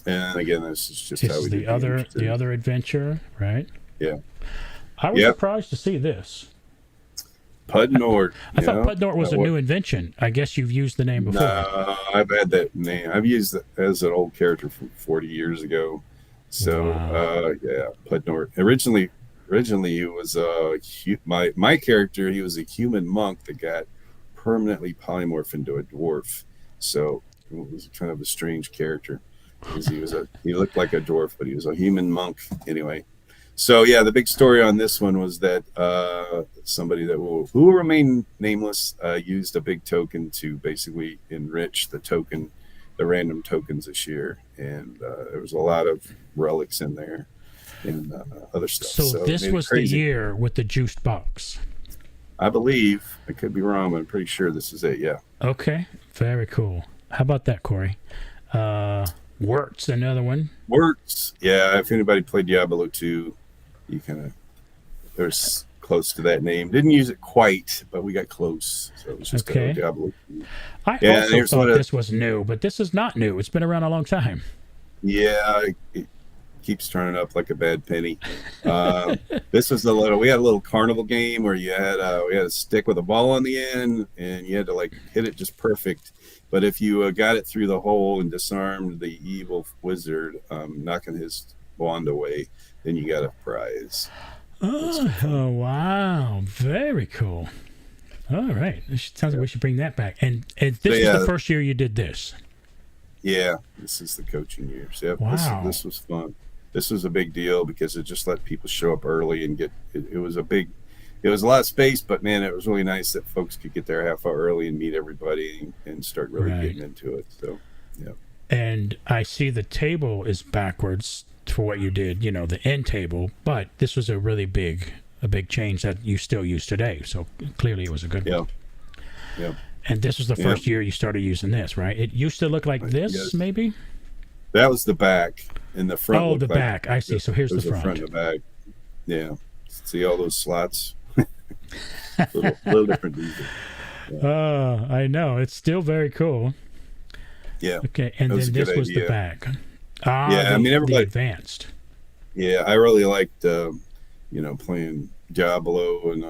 [SPEAKER 2] and again, this is just
[SPEAKER 1] This
[SPEAKER 2] how
[SPEAKER 1] is
[SPEAKER 2] we
[SPEAKER 1] the
[SPEAKER 2] did the interesting.
[SPEAKER 1] other adventure, right?
[SPEAKER 2] Yeah.
[SPEAKER 1] I was
[SPEAKER 2] Yep.
[SPEAKER 1] surprised to see this.
[SPEAKER 2] Pud Nord.
[SPEAKER 1] I thought
[SPEAKER 2] Yeah.
[SPEAKER 1] Pudnort was a
[SPEAKER 2] What?
[SPEAKER 1] new invention. I guess you've used the name before.
[SPEAKER 2] No, I've had that name. I've used it as an old character from 40 years ago. So,
[SPEAKER 1] Wow.
[SPEAKER 2] yeah, Pud Nord. Originally, he was my character. He was a human monk that got permanently polymorphed into a dwarf. So it was kind of a strange character because he looked like a dwarf, but he was a human monk anyway. So yeah, the big story on this one was that somebody who will remain nameless used a big token to basically enrich the random tokens this year, and there was a lot of relics in there and other stuff.
[SPEAKER 1] So
[SPEAKER 2] So it
[SPEAKER 1] this
[SPEAKER 2] made it
[SPEAKER 1] was the
[SPEAKER 2] crazy.
[SPEAKER 1] year with the juiced box.
[SPEAKER 2] I believe I could be wrong, but I'm pretty sure this is it. Yeah.
[SPEAKER 1] Okay, very cool. How about that, Corey? Wirtz, another one.
[SPEAKER 2] Works. Yeah, if anybody played Diablo 2, you kind of there's close to that name. Didn't use it quite, but we got close. So it was just
[SPEAKER 1] Okay.
[SPEAKER 2] Diablo 2.
[SPEAKER 1] I
[SPEAKER 2] Yeah, and
[SPEAKER 1] also
[SPEAKER 2] here's
[SPEAKER 1] thought
[SPEAKER 2] what
[SPEAKER 1] this was new, but this is not new. It's been around a long time.
[SPEAKER 2] yeah, it keeps turning up like a bad penny. This was we had a little carnival game where we had a stick with a ball on the end, and you had to like hit it just perfect. But if you got it through the hole and disarmed the evil wizard, knocking his wand away, then you got a prize.
[SPEAKER 1] Oh, wow. Very cool. All right. Sounds like we should bring that back. And this was
[SPEAKER 2] Yeah.
[SPEAKER 1] the first year you did this.
[SPEAKER 2] Yeah, this is the coaching years. Yep,
[SPEAKER 1] Wow.
[SPEAKER 2] this was fun. This was a big deal because it just let people show up early and it was it was a lot of space, but man, it was really nice that folks could get there a half hour early and meet everybody and start really
[SPEAKER 1] Right.
[SPEAKER 2] getting into it. So, yeah.
[SPEAKER 1] And I see the table is backwards for what you did, the end table, but this was a big change that you still use today. So clearly it was a good
[SPEAKER 2] Yeah.
[SPEAKER 1] one.
[SPEAKER 2] Yeah.
[SPEAKER 1] And this was the
[SPEAKER 2] Yeah.
[SPEAKER 1] first year you started using this, right? It used to look like this,
[SPEAKER 2] Yes.
[SPEAKER 1] maybe?
[SPEAKER 2] That was the back and the front.
[SPEAKER 1] Oh,
[SPEAKER 2] looked
[SPEAKER 1] the
[SPEAKER 2] like
[SPEAKER 1] back. I see. So here's the
[SPEAKER 2] there's a
[SPEAKER 1] front.
[SPEAKER 2] front and the back. Yeah. See all those slots? little different detail.
[SPEAKER 1] I know. It's still very cool.
[SPEAKER 2] Yeah.
[SPEAKER 1] Okay, and
[SPEAKER 2] That was
[SPEAKER 1] then
[SPEAKER 2] a good
[SPEAKER 1] this was the
[SPEAKER 2] idea.
[SPEAKER 1] back.
[SPEAKER 2] Yeah, I mean,
[SPEAKER 1] the
[SPEAKER 2] everybody-
[SPEAKER 1] advanced.
[SPEAKER 2] Yeah, I really liked playing Diablo, and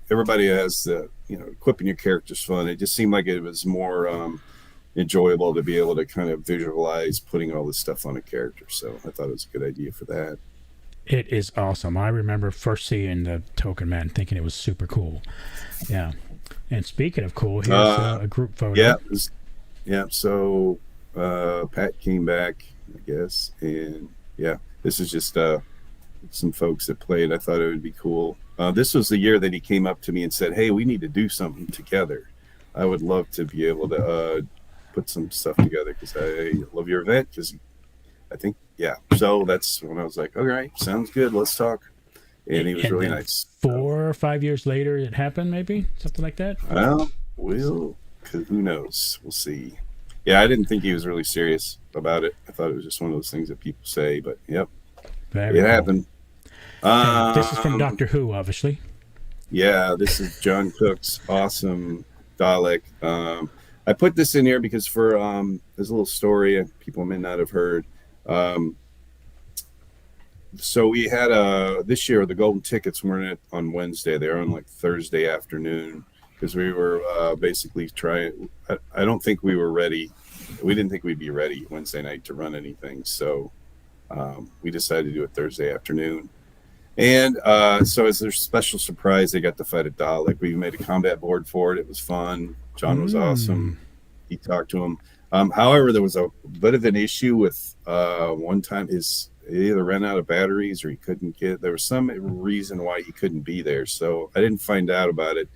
[SPEAKER 2] everybody has equipping your character's fun. It just seemed like it was more enjoyable to be able to kind of visualize putting all this stuff on a character. So I thought it was a good idea for that.
[SPEAKER 1] It is awesome. I remember first seeing the token man, thinking it was super cool. Yeah. And speaking of cool, here's a group photo.
[SPEAKER 2] Yeah. So Pat came back, I guess, and yeah, this is just some folks that played. I thought it would be cool. This was the year that he came up to me and said, "Hey, we need to do something together. I would love to be able to put some stuff together because I love your event." Because I think, yeah. So that's when I was like, "All right, sounds good. Let's talk." And he was really
[SPEAKER 1] then
[SPEAKER 2] nice.
[SPEAKER 1] 4 or 5 years later, it happened, maybe something like that.
[SPEAKER 2] Well, who knows? We'll see. Yeah, I didn't think he was really serious about it. I thought it was just one of those things that people say, but yep,
[SPEAKER 1] Very
[SPEAKER 2] it
[SPEAKER 1] cool.
[SPEAKER 2] happened.
[SPEAKER 1] And this is from Doctor Who, obviously.
[SPEAKER 2] Yeah, this is John Cook's awesome Dalek. I put this in here because for there's a little story people may not have heard. So we had this year the golden tickets weren't on Wednesday; they were on like Thursday afternoon because we were basically trying. I don't think we were ready. We didn't think we'd be ready Wednesday night to run anything, so we decided to do it Thursday afternoon. And so as their special surprise, they got to fight a Dalek. We made a combat board for it. It was fun. John was awesome. He talked to him. However, there was a bit of an issue with one time he either ran out of batteries or he couldn't there was some reason why he couldn't be there. So I didn't find out about it,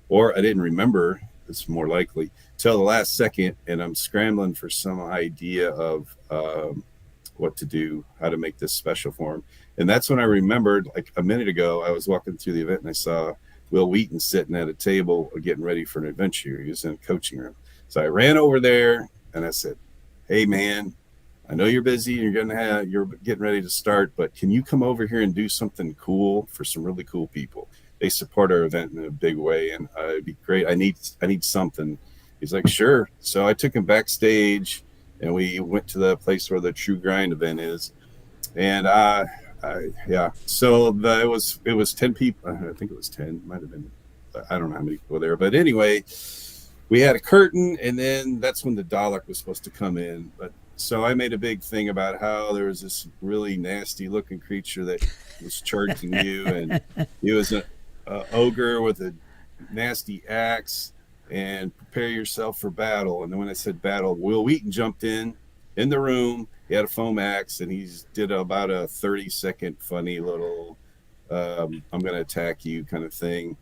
[SPEAKER 2] or I didn't remember, it's more likely, till the last second. And I'm scrambling for some idea of what to do, how to make this special for him. And that's when I remembered, like a minute ago, I was walking through the event and I saw Will Wheaton sitting at a table getting ready for an adventure. He was in a coaching room. So I ran over there and I said, "Hey, man, I know you're busy. You're getting ready to start, but can you come over here and do something cool for some really cool people? They support our event in a big way, and it'd be great. I need something." He's like, "Sure." So I took him backstage, and we went to the place where the True Grind event is, and yeah. So it was 10 people. I think it was 10. Might have been. I don't know how many people were there, but anyway, we had a curtain, and then that's when the Dalek was supposed to come in. But so I made a big thing about how there was this really nasty looking creature that was charging you, and he was a ogre with a nasty axe, and prepare yourself for battle. And then when I said battle, Will Wheaton jumped in the room. He had a foam axe, and he did about a 30-second funny little I'm going to attack you kind of thing.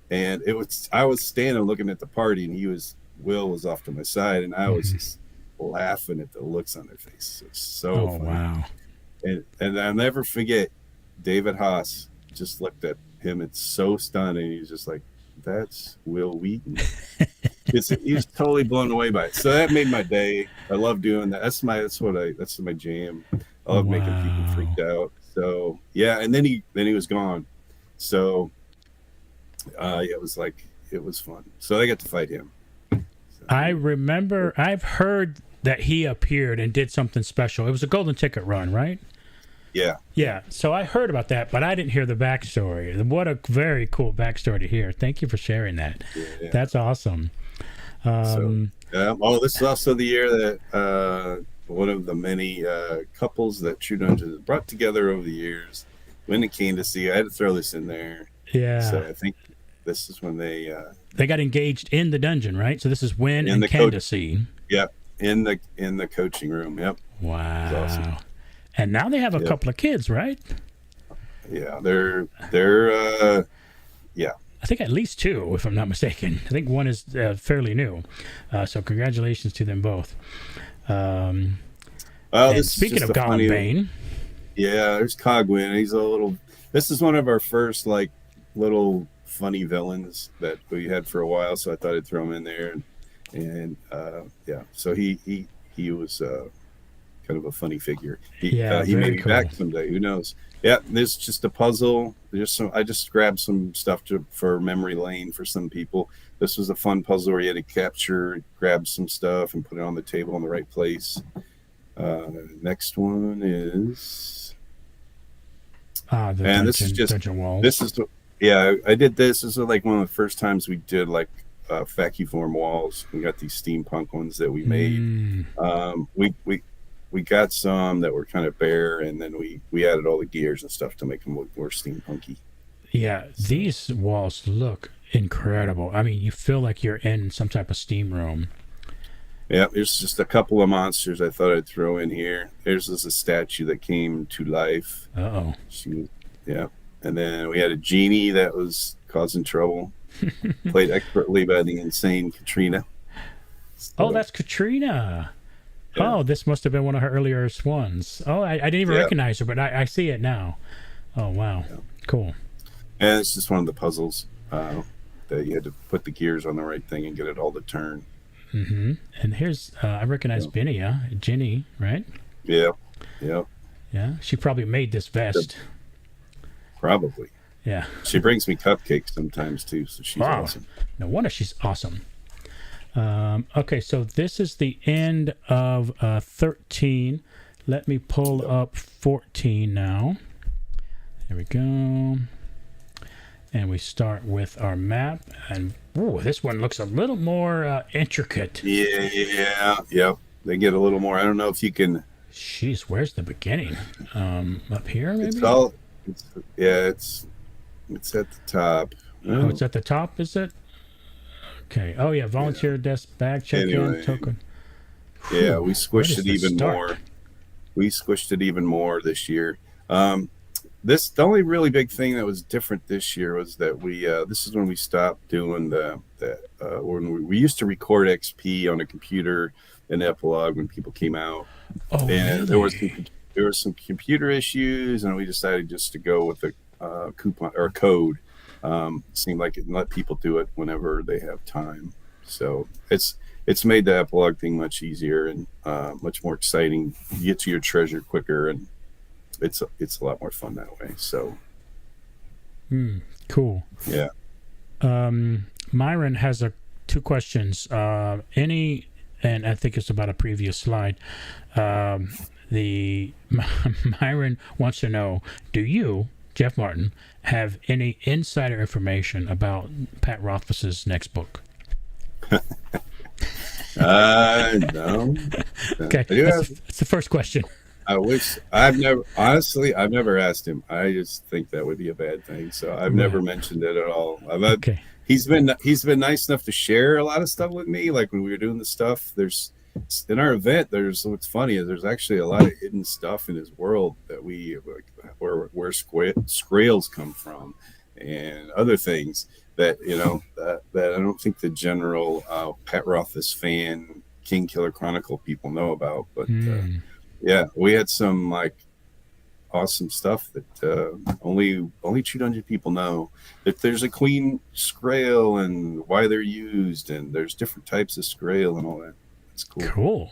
[SPEAKER 2] And I was standing looking at the party, and Will was off to my side, and I was just laughing at the looks on their face. It's so funny.
[SPEAKER 1] Wow.
[SPEAKER 2] And I'll never forget, David Haas just looked at him. It's so stunning. He's just like, "That's Will Wheaton." He's totally blown away by it. So that made my day. I love doing that. That's my jam. I love making people freaked out. So yeah, and then he was gone. So yeah, it was fun. So I got to fight him. So,
[SPEAKER 1] I remember I've heard that he appeared and did something special. It was a golden ticket run, right?
[SPEAKER 2] Yeah.
[SPEAKER 1] Yeah. So I heard about that, but I didn't hear the backstory. What a very cool backstory to hear. Thank you for sharing that.
[SPEAKER 2] Yeah.
[SPEAKER 1] That's awesome.
[SPEAKER 2] This is also the year that one of the many couples that True Dungeon has brought together over the years, Win and Candace. I had to throw this in there.
[SPEAKER 1] Yeah.
[SPEAKER 2] So I think this is when they
[SPEAKER 1] got engaged in the dungeon, right? So this is Win and Candace.
[SPEAKER 2] Yep. In the coaching room. Yep.
[SPEAKER 1] Wow.
[SPEAKER 2] Awesome.
[SPEAKER 1] And now they have a couple of kids, right?
[SPEAKER 2] Yeah, they're yeah.
[SPEAKER 1] I think at least two, if I'm not mistaken. I think one is fairly new. So congratulations to them both. Speaking of Gogbane.
[SPEAKER 2] Yeah, there's Cogwin. This is one of our first little funny villains that we had for a while, so I thought I'd throw him in there. And yeah, so he was kind of a funny figure. He may be back someday. Who knows? Yeah, this is just a puzzle. I just grabbed some stuff for memory lane for some people. This was a fun puzzle where you had to grab some stuff and put it on the table in the right place. Next one is Dungeon Walls. I did this. This is like one of the first times we did vacuform walls. We got these steampunk ones that we made. We got some that were kind of bare, and then we added all the gears and stuff to make them look more steampunky.
[SPEAKER 1] Yeah, these walls look incredible. I mean, you feel like you're in some type of steam room.
[SPEAKER 2] Yeah, there's just a couple of monsters I thought I'd throw in here. There's a statue that came to life.
[SPEAKER 1] Uh-oh.
[SPEAKER 2] Yeah. And then we had a genie that was causing trouble. Played expertly by the insane Katrina.
[SPEAKER 1] Oh, that's Katrina. Yeah. Oh, this must have been one of her earliest ones. Oh, I didn't even recognize her, but I see it now. Oh, wow. Yeah. Cool.
[SPEAKER 2] And it's just one of the puzzles that you had to put the gears on the right thing and get it all to turn.
[SPEAKER 1] Mm-hmm. And here's, I recognize Ginny, right?
[SPEAKER 2] Yeah.
[SPEAKER 1] Yeah, she probably made this vest.
[SPEAKER 2] Probably.
[SPEAKER 1] Yeah.
[SPEAKER 2] She brings me cupcakes sometimes, too, so she's awesome.
[SPEAKER 1] No wonder she's awesome. Okay, so this is the end of 13. Let me pull up 14 now. There we go. And we start with our map. And this one looks a little more intricate.
[SPEAKER 2] Yeah. They get a little more. I don't know if you can.
[SPEAKER 1] Jeez, where's the beginning? Up here, maybe?
[SPEAKER 2] It's at the top.
[SPEAKER 1] Oh, it's at the top, is it? Okay. Oh, yeah. Volunteer desk bag check-in token.
[SPEAKER 2] Yeah, we squished it even more. We squished it even more this year. The only really big thing that was different this year was that this is when we stopped doing when we used to record XP on a computer in Epilogue when people came out.
[SPEAKER 1] Oh,
[SPEAKER 2] and
[SPEAKER 1] really?
[SPEAKER 2] there were some computer issues, and we decided just to go with a coupon or code. Seemed like it let people do it whenever they have time. So it's made the epilogue thing much easier and much more exciting. You get to your treasure quicker, and it's a lot more fun that way. So
[SPEAKER 1] Cool.
[SPEAKER 2] yeah.
[SPEAKER 1] Myron has two questions. And I think it's about a previous slide. The Myron wants to know: do you, Jeff Martin, have any insider information about Pat Rothfuss's next book?
[SPEAKER 2] No.
[SPEAKER 1] Okay, that's the first question.
[SPEAKER 2] I've never asked him. I just think that would be a bad thing. So I've never mentioned it at all.
[SPEAKER 1] Okay.
[SPEAKER 2] He's been nice enough to share a lot of stuff with me. Like when we were doing the stuff, in our event, what's funny is there's actually a lot of hidden stuff in his world that where Skrails come from and other things that, that I don't think the general Pat Rothfuss fan King Killer Chronicle people know about. But yeah, we had some like awesome stuff that only True Dungeon people know. That there's a Queen Skrail and why they're used, and there's different types of Skrail and all that. It's cool.
[SPEAKER 1] Cool.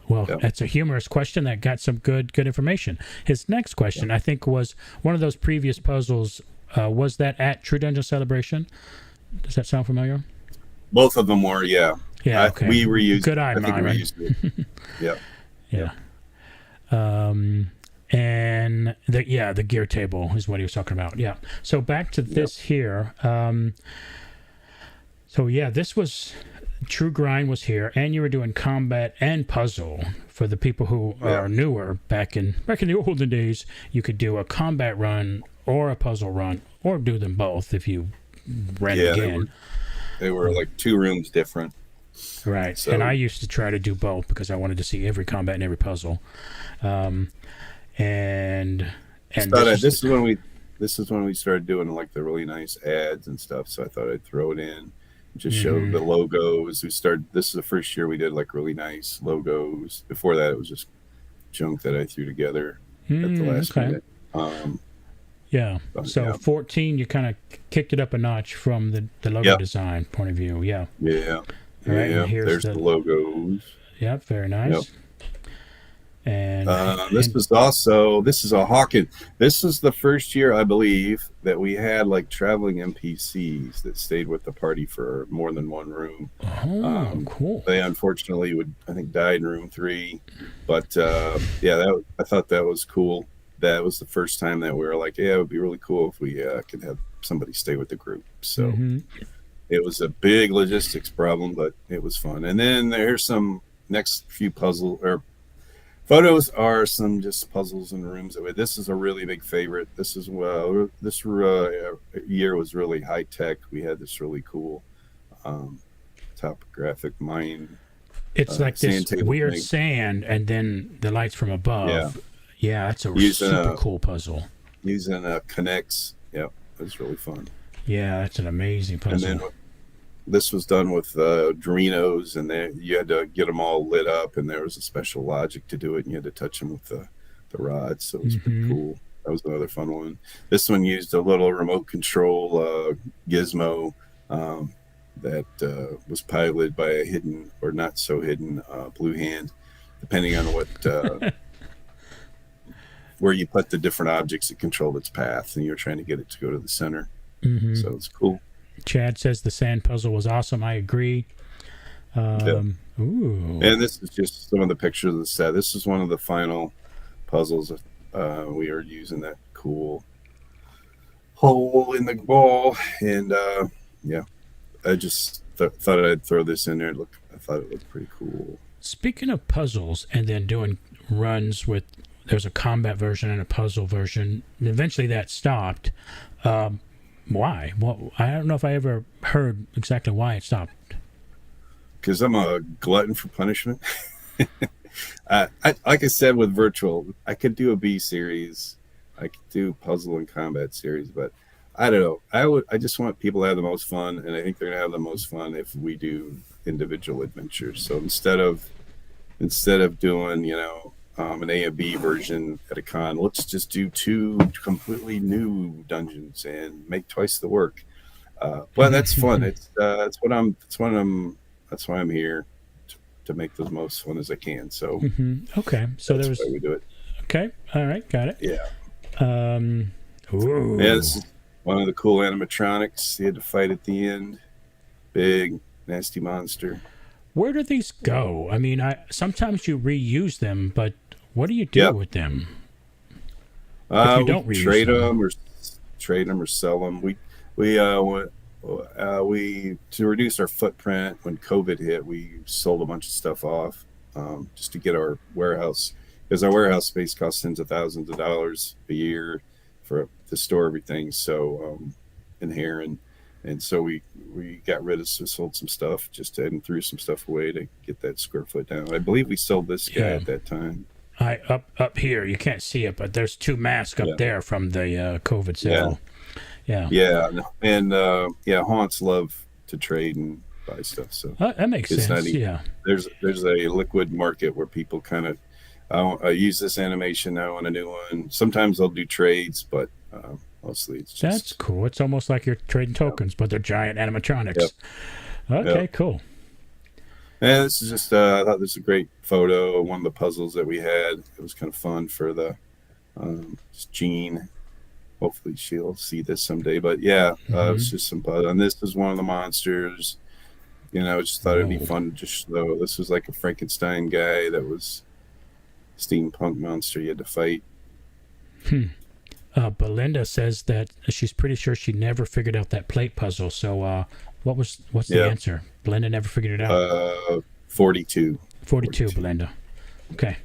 [SPEAKER 1] Well, That's a humorous question that got some good information. His next question, I think, was one of those previous puzzles. Was that at True Dungeon Celebration? Does that sound familiar?
[SPEAKER 2] Both of them were, yeah.
[SPEAKER 1] Yeah, okay.
[SPEAKER 2] We reused.
[SPEAKER 1] Good eye, Myron.
[SPEAKER 2] Yeah.
[SPEAKER 1] Yeah. And the gear table is what he was talking about. Yeah. So back to this here. This was True Grind was here, and you were doing combat and puzzle. For the people who are newer, back in the olden days, you could do a combat run or a puzzle run, or do them both if you ran again.
[SPEAKER 2] They were like 2 rooms different.
[SPEAKER 1] Right. So, and I used to try to do both because I wanted to see every combat and every puzzle. This
[SPEAKER 2] is when we started doing like the really nice ads and stuff. So I thought I'd throw it in, just show the logos. This is the first year we did like really nice logos. Before that, it was just junk that I threw together at the last minute.
[SPEAKER 1] So 14, you kind of kicked it up a notch from the logo design point of view. Yeah.
[SPEAKER 2] Yeah.
[SPEAKER 1] All right.
[SPEAKER 2] Yeah. There's the logos.
[SPEAKER 1] Yeah. Very nice.
[SPEAKER 2] Yep.
[SPEAKER 1] And
[SPEAKER 2] this is a Hawkins. This was the first year, I believe, that we had like traveling NPCs that stayed with the party for more than one room.
[SPEAKER 1] Oh, cool.
[SPEAKER 2] They unfortunately died in room 3, but I thought that was cool. That was the first time that we were like, it would be really cool if we could have somebody stay with the group. So it was a big logistics problem, but it was fun. And then there's some next few photos are some just puzzles in rooms. This is a really big favorite. This year was really high tech. We had this really cool topographic mine.
[SPEAKER 1] It's like this weird sand, and then the lights from above. Yeah, that's a super cool puzzle.
[SPEAKER 2] Using Connects. Yep, it was really fun.
[SPEAKER 1] Yeah, that's an amazing puzzle.
[SPEAKER 2] And then this was done with Drinos, and you had to get them all lit up, and there was a special logic to do it, and you had to touch them with the rods, so it was pretty cool. That was another fun one. This one used a little remote control gizmo that was piloted by a hidden or not so hidden blue hand, depending on what where you put the different objects that control its path, and you're trying to get it to go to the center. So it's cool.
[SPEAKER 1] Chad says the sand puzzle was awesome. I agree. Ooh.
[SPEAKER 2] And this is just some of the pictures of the set. This is one of the final puzzles. We are using that cool hole in the wall, and I just thought I'd throw this in there. I thought it looked pretty cool.
[SPEAKER 1] Speaking of puzzles, and then doing runs with, there's a combat version and a puzzle version. And eventually that stopped. Why? Well, I don't know if I ever heard exactly why it stopped.
[SPEAKER 2] Because I'm a glutton for punishment. Like I said with virtual, I could do a B series, I could do puzzle and combat series, but I don't know. I just want people to have the most fun, and I think they're gonna have the most fun if we do individual adventures. So instead of doing an A and B version at a con, let's just do 2 completely new dungeons and make twice the work. Well, that's fun. It's what I'm that's why I'm here to make the most fun as I can. So
[SPEAKER 1] Okay, so
[SPEAKER 2] that's
[SPEAKER 1] there was.
[SPEAKER 2] why we do it.
[SPEAKER 1] Okay, all right, got it.
[SPEAKER 2] Yeah.
[SPEAKER 1] Ooh.
[SPEAKER 2] Yeah, this is one of the cool animatronics. He had to fight at the end. Big, nasty monster.
[SPEAKER 1] Where do these go? I mean, sometimes you reuse them, but what do you do with them? If you don't reuse
[SPEAKER 2] trade them or sell them. We to reduce our footprint when COVID hit, we sold a bunch of stuff off just to get our warehouse, because our warehouse space costs tens of thousands of dollars a year to store everything. So in here and so we got rid of, sold some stuff just and threw some stuff away to get that square foot down. I believe we sold this guy at that time.
[SPEAKER 1] Up here, you can't see it, but there's two masks up there from the COVID sale.
[SPEAKER 2] Yeah, and haunts love to trade and buy stuff. So
[SPEAKER 1] that makes sense.
[SPEAKER 2] There's a liquid market where people kind of I use this animation now on a new one. Sometimes they'll do trades, but mostly it's just...
[SPEAKER 1] That's cool. It's almost like you're trading tokens, but they're giant animatronics. Okay, cool.
[SPEAKER 2] And this is just I thought this was a great photo of one of the puzzles that we had. It was kind of fun for the Jean. Hopefully she'll see this someday. But it's just some puzzle. And this is one of the monsters. I just thought it'd be fun to just show. This was like a Frankenstein guy that was steampunk monster you had to fight.
[SPEAKER 1] Belinda says that she's pretty sure she never figured out that plate puzzle. So what's the answer? Belinda never figured it out.
[SPEAKER 2] 42.
[SPEAKER 1] 42, Belinda. Okay.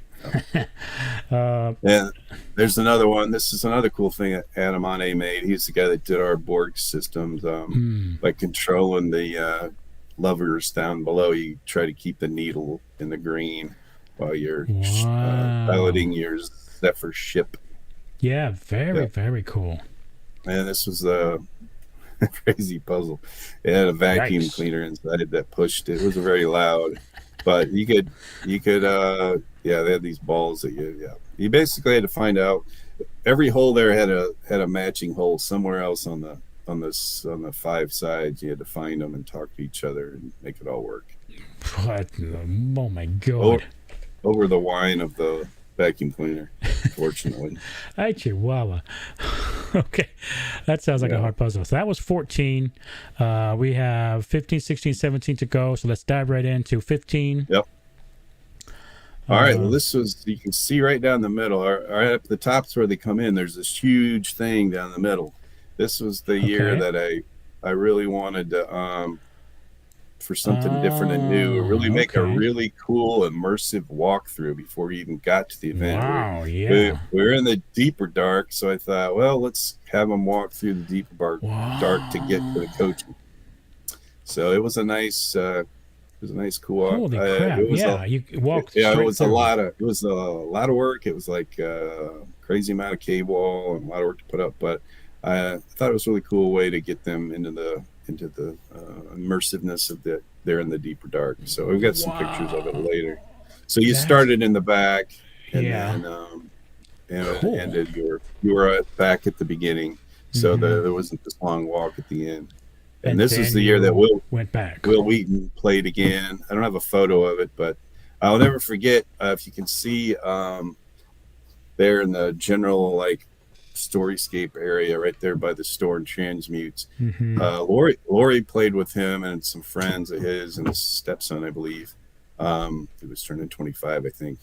[SPEAKER 2] And there's another one. This is another cool thing that Adam Ane made. He's the guy that did our Borg systems. By controlling the levers down below, you try to keep the needle in the green while you're piloting your Zephyr ship.
[SPEAKER 1] Yeah, very cool.
[SPEAKER 2] And this was a crazy puzzle. It had a vacuum cleaner inside it that pushed it. It was very loud, but you could they had these balls that you basically had to find out. Every hole there had a matching hole somewhere else on the 5 sides. You had to find them and talk to each other and make it all work.
[SPEAKER 1] What? Oh my god!
[SPEAKER 2] Over the whine of the vacuum cleaner, fortunately.
[SPEAKER 1] Hi, Chihuahua. Okay, that sounds like a hard puzzle. So that was 14. We have 15, 16, 17 to go. So let's dive right into 15.
[SPEAKER 2] Yep. All right. Well, this was, you can see right down the middle. Right up the top's where they come in. There's this huge thing down the middle. This was the year that I really wanted to for something different and new, really make a really cool immersive walkthrough before we even got to the event.
[SPEAKER 1] Wow,
[SPEAKER 2] we're in the deeper dark, so I thought, well, let's have them walk through the deeper dark to get to the coaching. So it was a nice cool walk.
[SPEAKER 1] Holy crap! You walked.
[SPEAKER 2] Yeah, it was a lot of work. It was like a crazy amount of cable and a lot of work to put up, but I thought it was a really cool way to get them into the immersiveness of they're in the deeper dark. So we've got some pictures of it later. So you started in the back, and then ended. You were back at the beginning, so there wasn't this long walk at the end. And this is the year that Will Wheaton played again. I don't have a photo of it, but I'll never forget. If you can see there in the general Storyscape area right there by the store and Transmutes. Lori played with him and some friends of his and his stepson, I believe. He was turning 25, I think.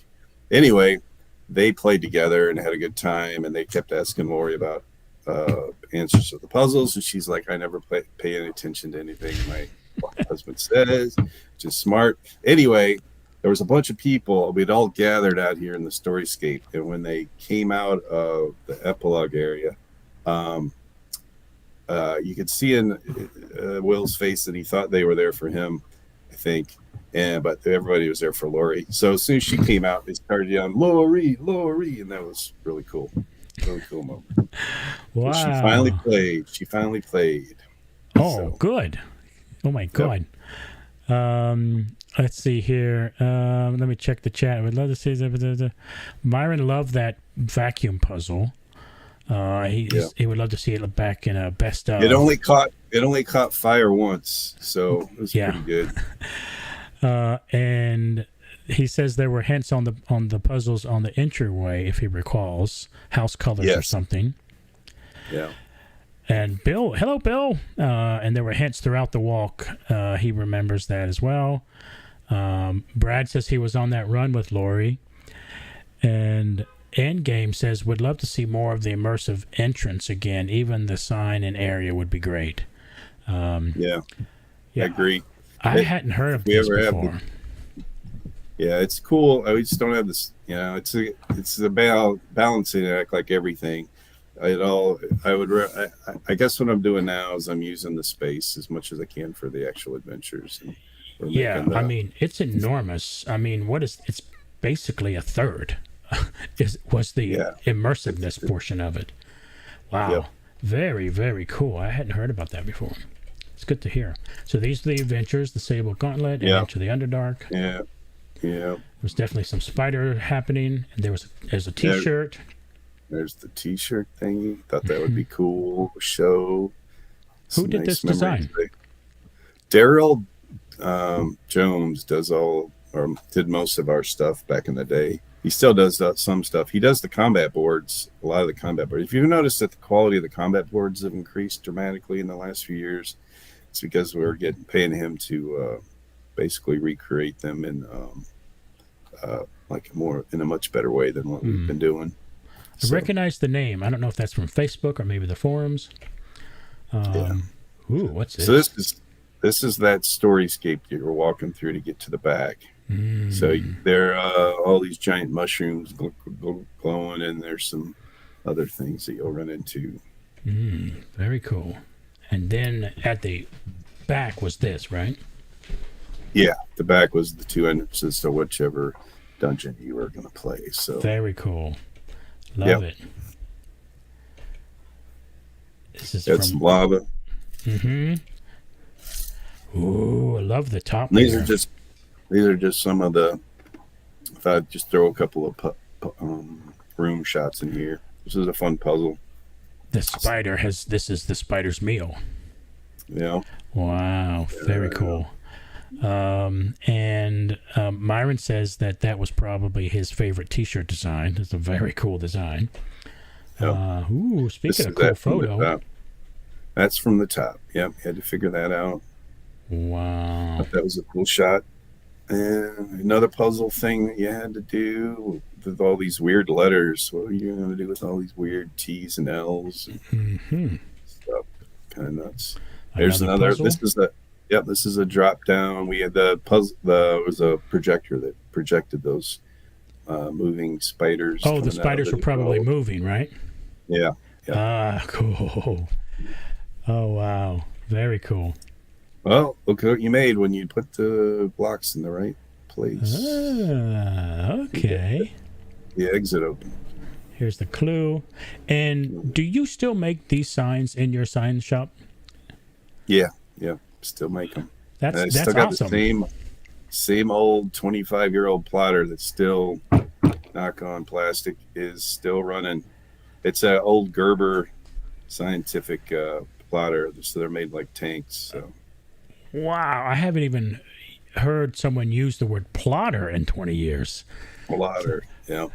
[SPEAKER 2] Anyway, they played together and had a good time, and they kept asking Lori about answers to the puzzles, and she's like, I never pay any attention to anything my husband says, which is smart. Anyway, there was a bunch of people. We'd all gathered out here in the Storyscape, and when they came out of the epilogue area, you could see in Will's face that he thought they were there for him, I think, but everybody was there for Lori. So as soon as she came out, they started yelling, Lori, and that was really cool. Really cool moment.
[SPEAKER 1] Wow!
[SPEAKER 2] So she finally played.
[SPEAKER 1] Oh, good. Oh my god. Let's see here. Let me check the chat. I would love to see Myron loved that vacuum puzzle. He would love to see it back in a best of.
[SPEAKER 2] It only caught fire once, so it was pretty good.
[SPEAKER 1] And he says there were hints on the puzzles on the entryway, if he recalls, house colors or
[SPEAKER 2] Yes.
[SPEAKER 1] something.
[SPEAKER 2] Yeah.
[SPEAKER 1] And Bill, hello, Bill. And there were hints throughout the walk. He remembers that as well. Brad says he was on that run with Lori. And Endgame says, would love to see more of the immersive entrance again. Even the sign and area would be great.
[SPEAKER 2] Yeah.
[SPEAKER 1] Yeah.
[SPEAKER 2] I agree.
[SPEAKER 1] I hadn't heard of
[SPEAKER 2] we
[SPEAKER 1] this
[SPEAKER 2] ever have
[SPEAKER 1] before.
[SPEAKER 2] Yeah, it's cool. We just don't have this. It's a balancing act like everything. I guess what I'm doing now is I'm using the space as much as I can for the actual adventures. And we're
[SPEAKER 1] Yeah,
[SPEAKER 2] making
[SPEAKER 1] I mean, it's enormous. I mean, it's basically a third was the immersiveness portion of it. Wow.
[SPEAKER 2] Yep.
[SPEAKER 1] Very, very cool. I hadn't heard about that before. It's good to hear. So these are the adventures, the Sable Gauntlet, and Into the Underdark.
[SPEAKER 2] Yeah.
[SPEAKER 1] There was definitely some spider happening, and there's a T-shirt.
[SPEAKER 2] There's the T-shirt thingy. Thought that would be cool. Show.
[SPEAKER 1] Who did this design?
[SPEAKER 2] Daryl Jones did most of our stuff back in the day. He still does some stuff. He does the combat boards, a lot of the combat boards. If you've noticed that the quality of the combat boards have increased dramatically in the last few years, it's because we're paying him to basically recreate them in in a much better way than what we've been doing.
[SPEAKER 1] I recognize the name. I don't know if that's from Facebook or maybe the forums. Ooh, what's this?
[SPEAKER 2] So this is that storyscape you're walking through to get to the back. So there are all these giant mushrooms glowing, and there's some other things that you'll run into.
[SPEAKER 1] Very cool. And then at the back was this, right?
[SPEAKER 2] Yeah, the back was the two entrances to whichever dungeon you were going to play. So
[SPEAKER 1] very cool. Love it. This is
[SPEAKER 2] from some lava.
[SPEAKER 1] Ooh, I love the top.
[SPEAKER 2] These are just some of the. If I just throw a couple of room shots in here, this is a fun puzzle.
[SPEAKER 1] This is the spider's meal.
[SPEAKER 2] Yeah.
[SPEAKER 1] Wow, very cool. And Myron says that was probably his favorite T-shirt design. It's a very cool design.
[SPEAKER 2] Yep.
[SPEAKER 1] Speaking of cool photo,
[SPEAKER 2] that's from the top. Yep, had to figure that out.
[SPEAKER 1] Wow,
[SPEAKER 2] that was a cool shot. And another puzzle thing that you had to do with all these weird letters. What are you going to do with all these weird T's and L's and stuff? Kind of nuts. There's another. Puzzle? This is a drop down. We had the puzzle. There was a projector that projected those moving spiders.
[SPEAKER 1] Oh, the spiders were probably moving, right?
[SPEAKER 2] Yeah.
[SPEAKER 1] Ah, cool. Oh, wow. Very cool.
[SPEAKER 2] Well, look what you made when you put the blocks in the right place.
[SPEAKER 1] Okay.
[SPEAKER 2] The exit open.
[SPEAKER 1] Here's the clue. And do you still make these signs in your sign shop?
[SPEAKER 2] Yeah. Still make them.
[SPEAKER 1] That's
[SPEAKER 2] still got
[SPEAKER 1] awesome.
[SPEAKER 2] The same old 25-year-old plotter that's still knock on plastic is still running. It's an old Gerber scientific plotter, so they're made like tanks. So.
[SPEAKER 1] Wow, I haven't even heard someone use the word plotter in 20 years.
[SPEAKER 2] Plotter, yeah.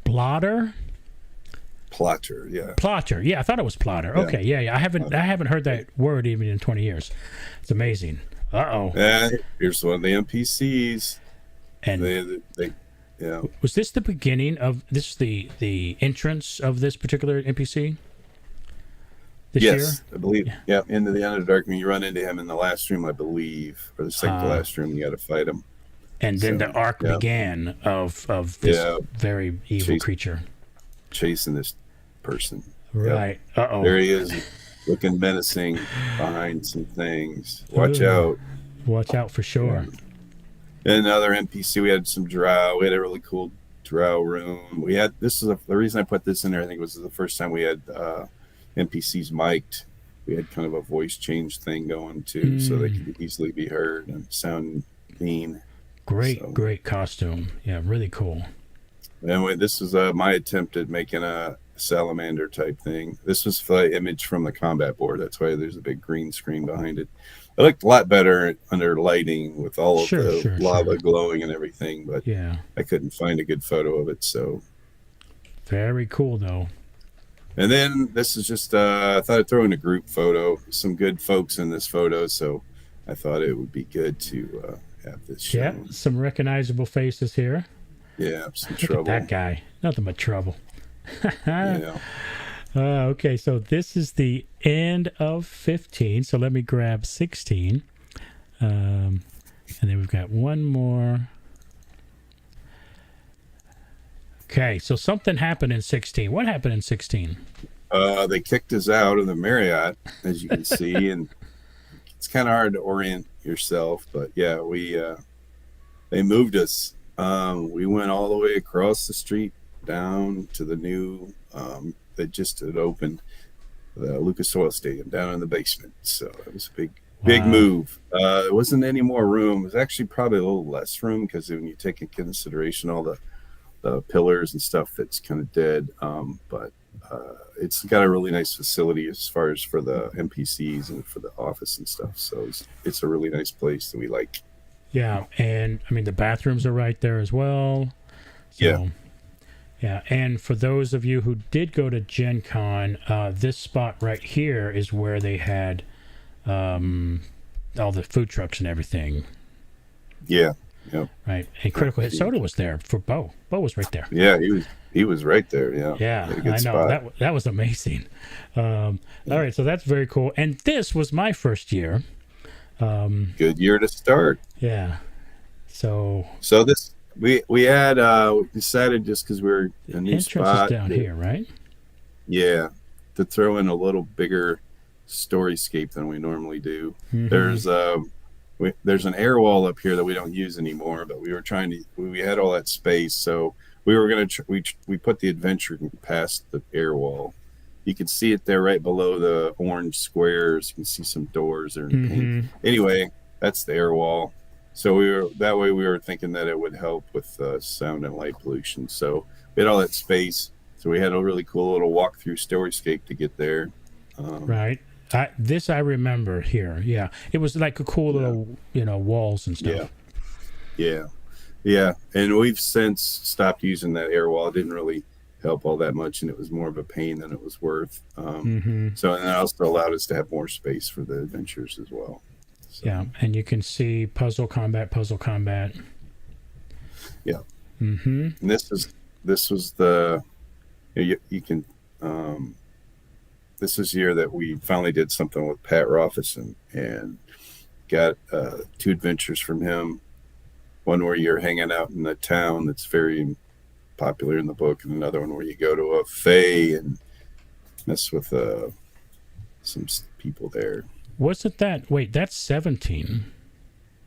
[SPEAKER 1] Blotter?
[SPEAKER 2] Plotter, yeah.
[SPEAKER 1] Plotter, yeah. I thought it was plotter.
[SPEAKER 2] Yeah.
[SPEAKER 1] Okay, yeah. I haven't heard that word even in 20 years. It's amazing. Uh-oh.
[SPEAKER 2] Here's one of the NPCs.
[SPEAKER 1] And
[SPEAKER 2] they
[SPEAKER 1] was this the beginning of this? The entrance of this particular NPC? This year?
[SPEAKER 2] I believe. Yeah, Into the Underdark. When you run into him in the last room, I believe, or the second to last room, you got to fight him.
[SPEAKER 1] And then the arc began of this very evil creature
[SPEAKER 2] chasing this person.
[SPEAKER 1] Right. Uh-oh.
[SPEAKER 2] There he is, looking menacing behind some things. Watch out.
[SPEAKER 1] Watch out for sure.
[SPEAKER 2] And another NPC, we had some drow. We had a really cool drow room. This is the reason I put this in there. I think it was the first time we had NPCs mic'd. We had kind of a voice change thing going too, so they could easily be heard and sound mean. Great costume. Yeah, really cool. Anyway, this is my attempt at making a salamander type thing. This was the image from the combat board. That's why there's a big green screen behind it. It looked a lot better under lighting with all of the lava glowing and everything, but
[SPEAKER 1] yeah,
[SPEAKER 2] I couldn't find a good photo of it. So
[SPEAKER 1] very cool though.
[SPEAKER 2] And then this is just I thought I'd throw in a group photo. Some good folks in this photo, so I thought it would be good to have this shown.
[SPEAKER 1] Yeah, some recognizable faces here.
[SPEAKER 2] Yeah, some
[SPEAKER 1] Look
[SPEAKER 2] trouble.
[SPEAKER 1] at that guy, nothing but trouble.
[SPEAKER 2] Yeah.
[SPEAKER 1] Okay, so this is the end of 15. So let me grab 16. And then we've got one more. Okay, so something happened in 16. What happened in 16?
[SPEAKER 2] They kicked us out of the Marriott, as you can see, and it's kind of hard to orient yourself. But yeah, they moved us. We went all the way across the street down to the new that just had opened, the Lucas Oil Stadium, down in the basement. So it was a big move. There wasn't any more room. It was actually probably a little less room because when you take into consideration all the pillars and stuff, that's kind of dead. But it's got a really nice facility as far as for the NPCs and for the office and stuff. So it's a really nice place that we like.
[SPEAKER 1] Yeah, and I mean the bathrooms are right there as well. So,
[SPEAKER 2] yeah.
[SPEAKER 1] Yeah, and for those of you who did go to Gen Con, this spot right here is where they had all the food trucks and everything.
[SPEAKER 2] Yeah. Yep.
[SPEAKER 1] Right, and Critical Hit Soda was there for Bo. Bo was right there.
[SPEAKER 2] Yeah, he was right there. Yeah.
[SPEAKER 1] Yeah,
[SPEAKER 2] Had a good
[SPEAKER 1] I know
[SPEAKER 2] spot.
[SPEAKER 1] that was amazing. All right, so that's very cool. And this was my first year.
[SPEAKER 2] Good year to start.
[SPEAKER 1] Yeah. So
[SPEAKER 2] this we had we decided just because we're a new
[SPEAKER 1] entrance
[SPEAKER 2] spot
[SPEAKER 1] is down here, right?
[SPEAKER 2] Yeah, to throw in a little bigger storyscape than we normally do.
[SPEAKER 1] Mm-hmm.
[SPEAKER 2] There's an air wall up here that we don't use anymore, but we were we had all that space, so we were gonna we put the adventure past the air wall. You can see it there right below the orange squares. You can see some doors there in paint. Anyway, that's the air wall. So we were thinking that it would help with sound and light pollution. So we had all that space. So we had a really cool little walk-through storyscape to get there.
[SPEAKER 1] Right. I remember here. Yeah, it was like a cool little, walls and stuff.
[SPEAKER 2] Yeah. And we've since stopped using that air wall. It didn't really help all that much, and it was more of a pain than it was worth. So, and that also allowed us to have more space for the adventures as well. So.
[SPEAKER 1] Yeah, and you can see puzzle combat.
[SPEAKER 2] Yeah.
[SPEAKER 1] Mm-hmm.
[SPEAKER 2] And this was the you can. This was the year that we finally did something with Pat Rothison and got 2 adventures from him. One where you're hanging out in a town that's very popular in the book, and another one where you go to a fae and mess with some people there.
[SPEAKER 1] Wasn't that? Wait, that's 17.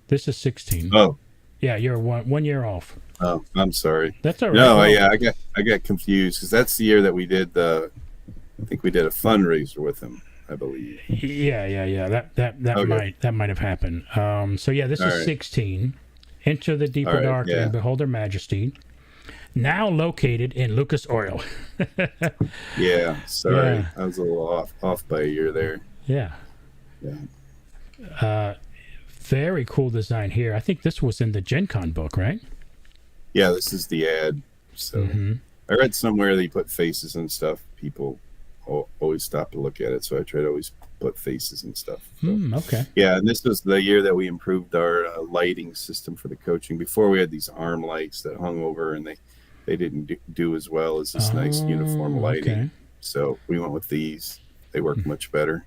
[SPEAKER 1] This is 16.
[SPEAKER 2] Oh,
[SPEAKER 1] yeah, you're one year off.
[SPEAKER 2] Oh, I'm sorry.
[SPEAKER 1] That's all right.
[SPEAKER 2] No, yeah, I got confused because that's the year that we did I think we did a fundraiser with him, I believe.
[SPEAKER 1] Yeah. That
[SPEAKER 2] Okay.
[SPEAKER 1] might have happened. So yeah, this
[SPEAKER 2] All
[SPEAKER 1] is
[SPEAKER 2] right.
[SPEAKER 1] 16. Enter the deeper dark and behold their majesty. Now located in Lucas Oil.
[SPEAKER 2] Yeah, sorry.
[SPEAKER 1] Yeah.
[SPEAKER 2] I was a little off by a year there.
[SPEAKER 1] Yeah.
[SPEAKER 2] Yeah.
[SPEAKER 1] Very cool design here. I think this was in the Gen Con book, right?
[SPEAKER 2] Yeah, this is the ad. So I read somewhere that you put faces and stuff. People always stop to look at it, so I try to always put faces and stuff. So,
[SPEAKER 1] Okay.
[SPEAKER 2] yeah, and this was the year that we improved our lighting system for the coaching. Before we had these arm lights that hung over, and they didn't do as well as this nice uniform lighting.
[SPEAKER 1] Okay.
[SPEAKER 2] So we went with these. They work much better.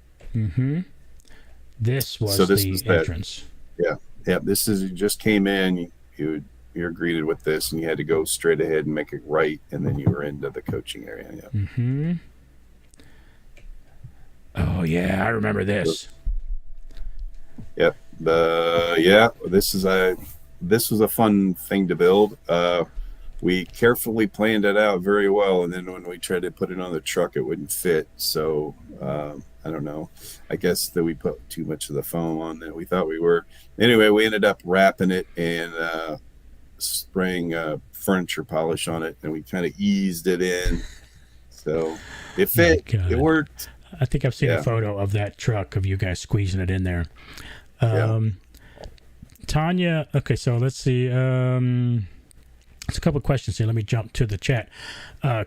[SPEAKER 1] This was the entrance.
[SPEAKER 2] Yeah. This is, you just came in. You're greeted with this, and you had to go straight ahead and make it right, and then you were into the coaching area. Yeah.
[SPEAKER 1] Oh yeah, I remember this.
[SPEAKER 2] Yep. This was a fun thing to build. We carefully planned it out very well, and then when we tried to put it on the truck, it wouldn't fit. So I don't know. I guess that we put too much of the foam on that we thought we were. Anyway, we ended up wrapping it and spraying furniture polish on it, and we kind of eased it in So it
[SPEAKER 1] My
[SPEAKER 2] fit.
[SPEAKER 1] God.
[SPEAKER 2] It worked.
[SPEAKER 1] I think I've seen a
[SPEAKER 2] Yeah.
[SPEAKER 1] photo of that truck of you guys squeezing it in there.
[SPEAKER 2] Yeah.
[SPEAKER 1] Tanya, okay, so let's see. There's a couple of questions here. Let me jump to the chat.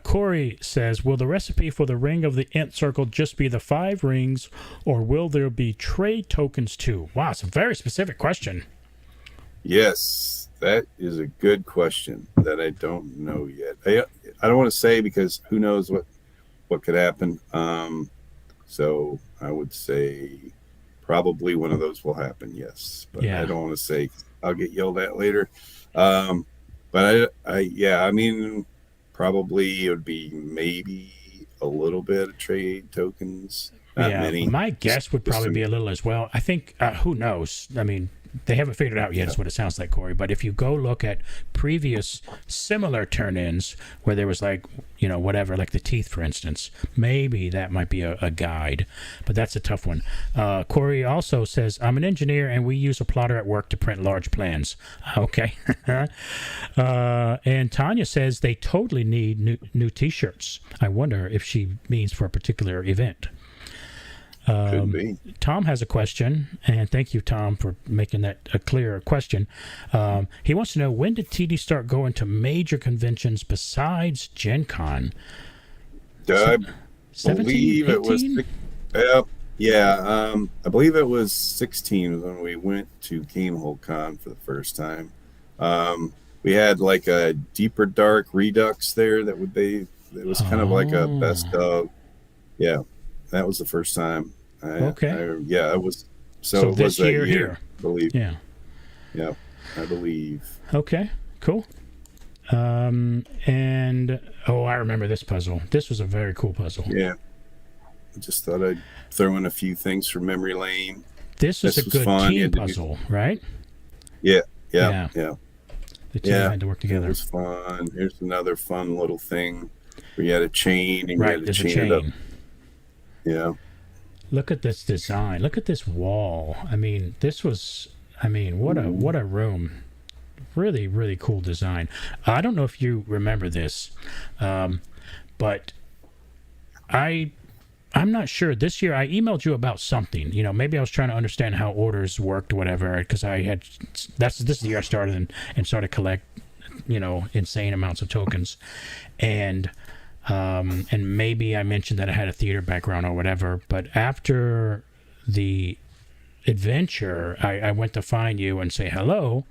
[SPEAKER 1] Corey says, will the recipe for the ring of the Nth circle just be the 5 rings, or will there be trade tokens too? Wow, it's a very specific question.
[SPEAKER 2] Yes, that is a good question that I don't know yet. I don't want to say because who knows what could happen. So I would say probably one of those will happen. Yes, but
[SPEAKER 1] Yeah.
[SPEAKER 2] I don't want to say. I'll get yelled at later. But I mean, probably it would be maybe a little bit of trade tokens. Not many.
[SPEAKER 1] My guess would probably
[SPEAKER 2] some-
[SPEAKER 1] be a little as well. I think, who knows? I mean, they haven't figured it out yet, is what it sounds like, Corey. But if you go look at previous similar turn-ins where there was like, whatever, like the teeth, for instance, maybe that might be a guide. But that's a tough one. Corey also says, I'm an engineer and we use a plotter at work to print large plans. Okay. And Tanya says they totally need new T-shirts. I wonder if she means for a particular event.
[SPEAKER 2] Could be.
[SPEAKER 1] Tom has a question, and thank you, Tom, for making that a clear question. He wants to know, when did TD start going to major conventions besides Gen Con?
[SPEAKER 2] I
[SPEAKER 1] 17,
[SPEAKER 2] believe it was.
[SPEAKER 1] 18?
[SPEAKER 2] I believe it was 16 when we went to Gamehole Con for the first time. We had like a Deeper Dark Redux there that it was kind of like a best of. Yeah, that was the first time.
[SPEAKER 1] Okay.
[SPEAKER 2] It was. So it
[SPEAKER 1] this
[SPEAKER 2] was
[SPEAKER 1] year
[SPEAKER 2] that
[SPEAKER 1] here.
[SPEAKER 2] I believe.
[SPEAKER 1] Yeah.
[SPEAKER 2] Yeah, I believe.
[SPEAKER 1] Okay, cool. And, I remember this puzzle. This was a very cool puzzle.
[SPEAKER 2] Yeah. I just thought I'd throw in a few things from memory lane.
[SPEAKER 1] This was a good
[SPEAKER 2] fun.
[SPEAKER 1] team puzzle, right?
[SPEAKER 2] Yeah.
[SPEAKER 1] The team had to work together.
[SPEAKER 2] It was fun. Here's another fun little thing where you had a chain and you had to
[SPEAKER 1] there's
[SPEAKER 2] chain
[SPEAKER 1] a
[SPEAKER 2] it up.
[SPEAKER 1] chain.
[SPEAKER 2] Yeah.
[SPEAKER 1] Look at this design. Look at this wall. I mean, what a room. Really, really cool design. I don't know if you remember this, but I'm not sure. This year I emailed you about something. Maybe I was trying to understand how orders worked or whatever, because this is the year I started and started to collect, insane amounts of tokens. And maybe I mentioned that I had a theater background or whatever, but after the adventure, I went to find you and say hello,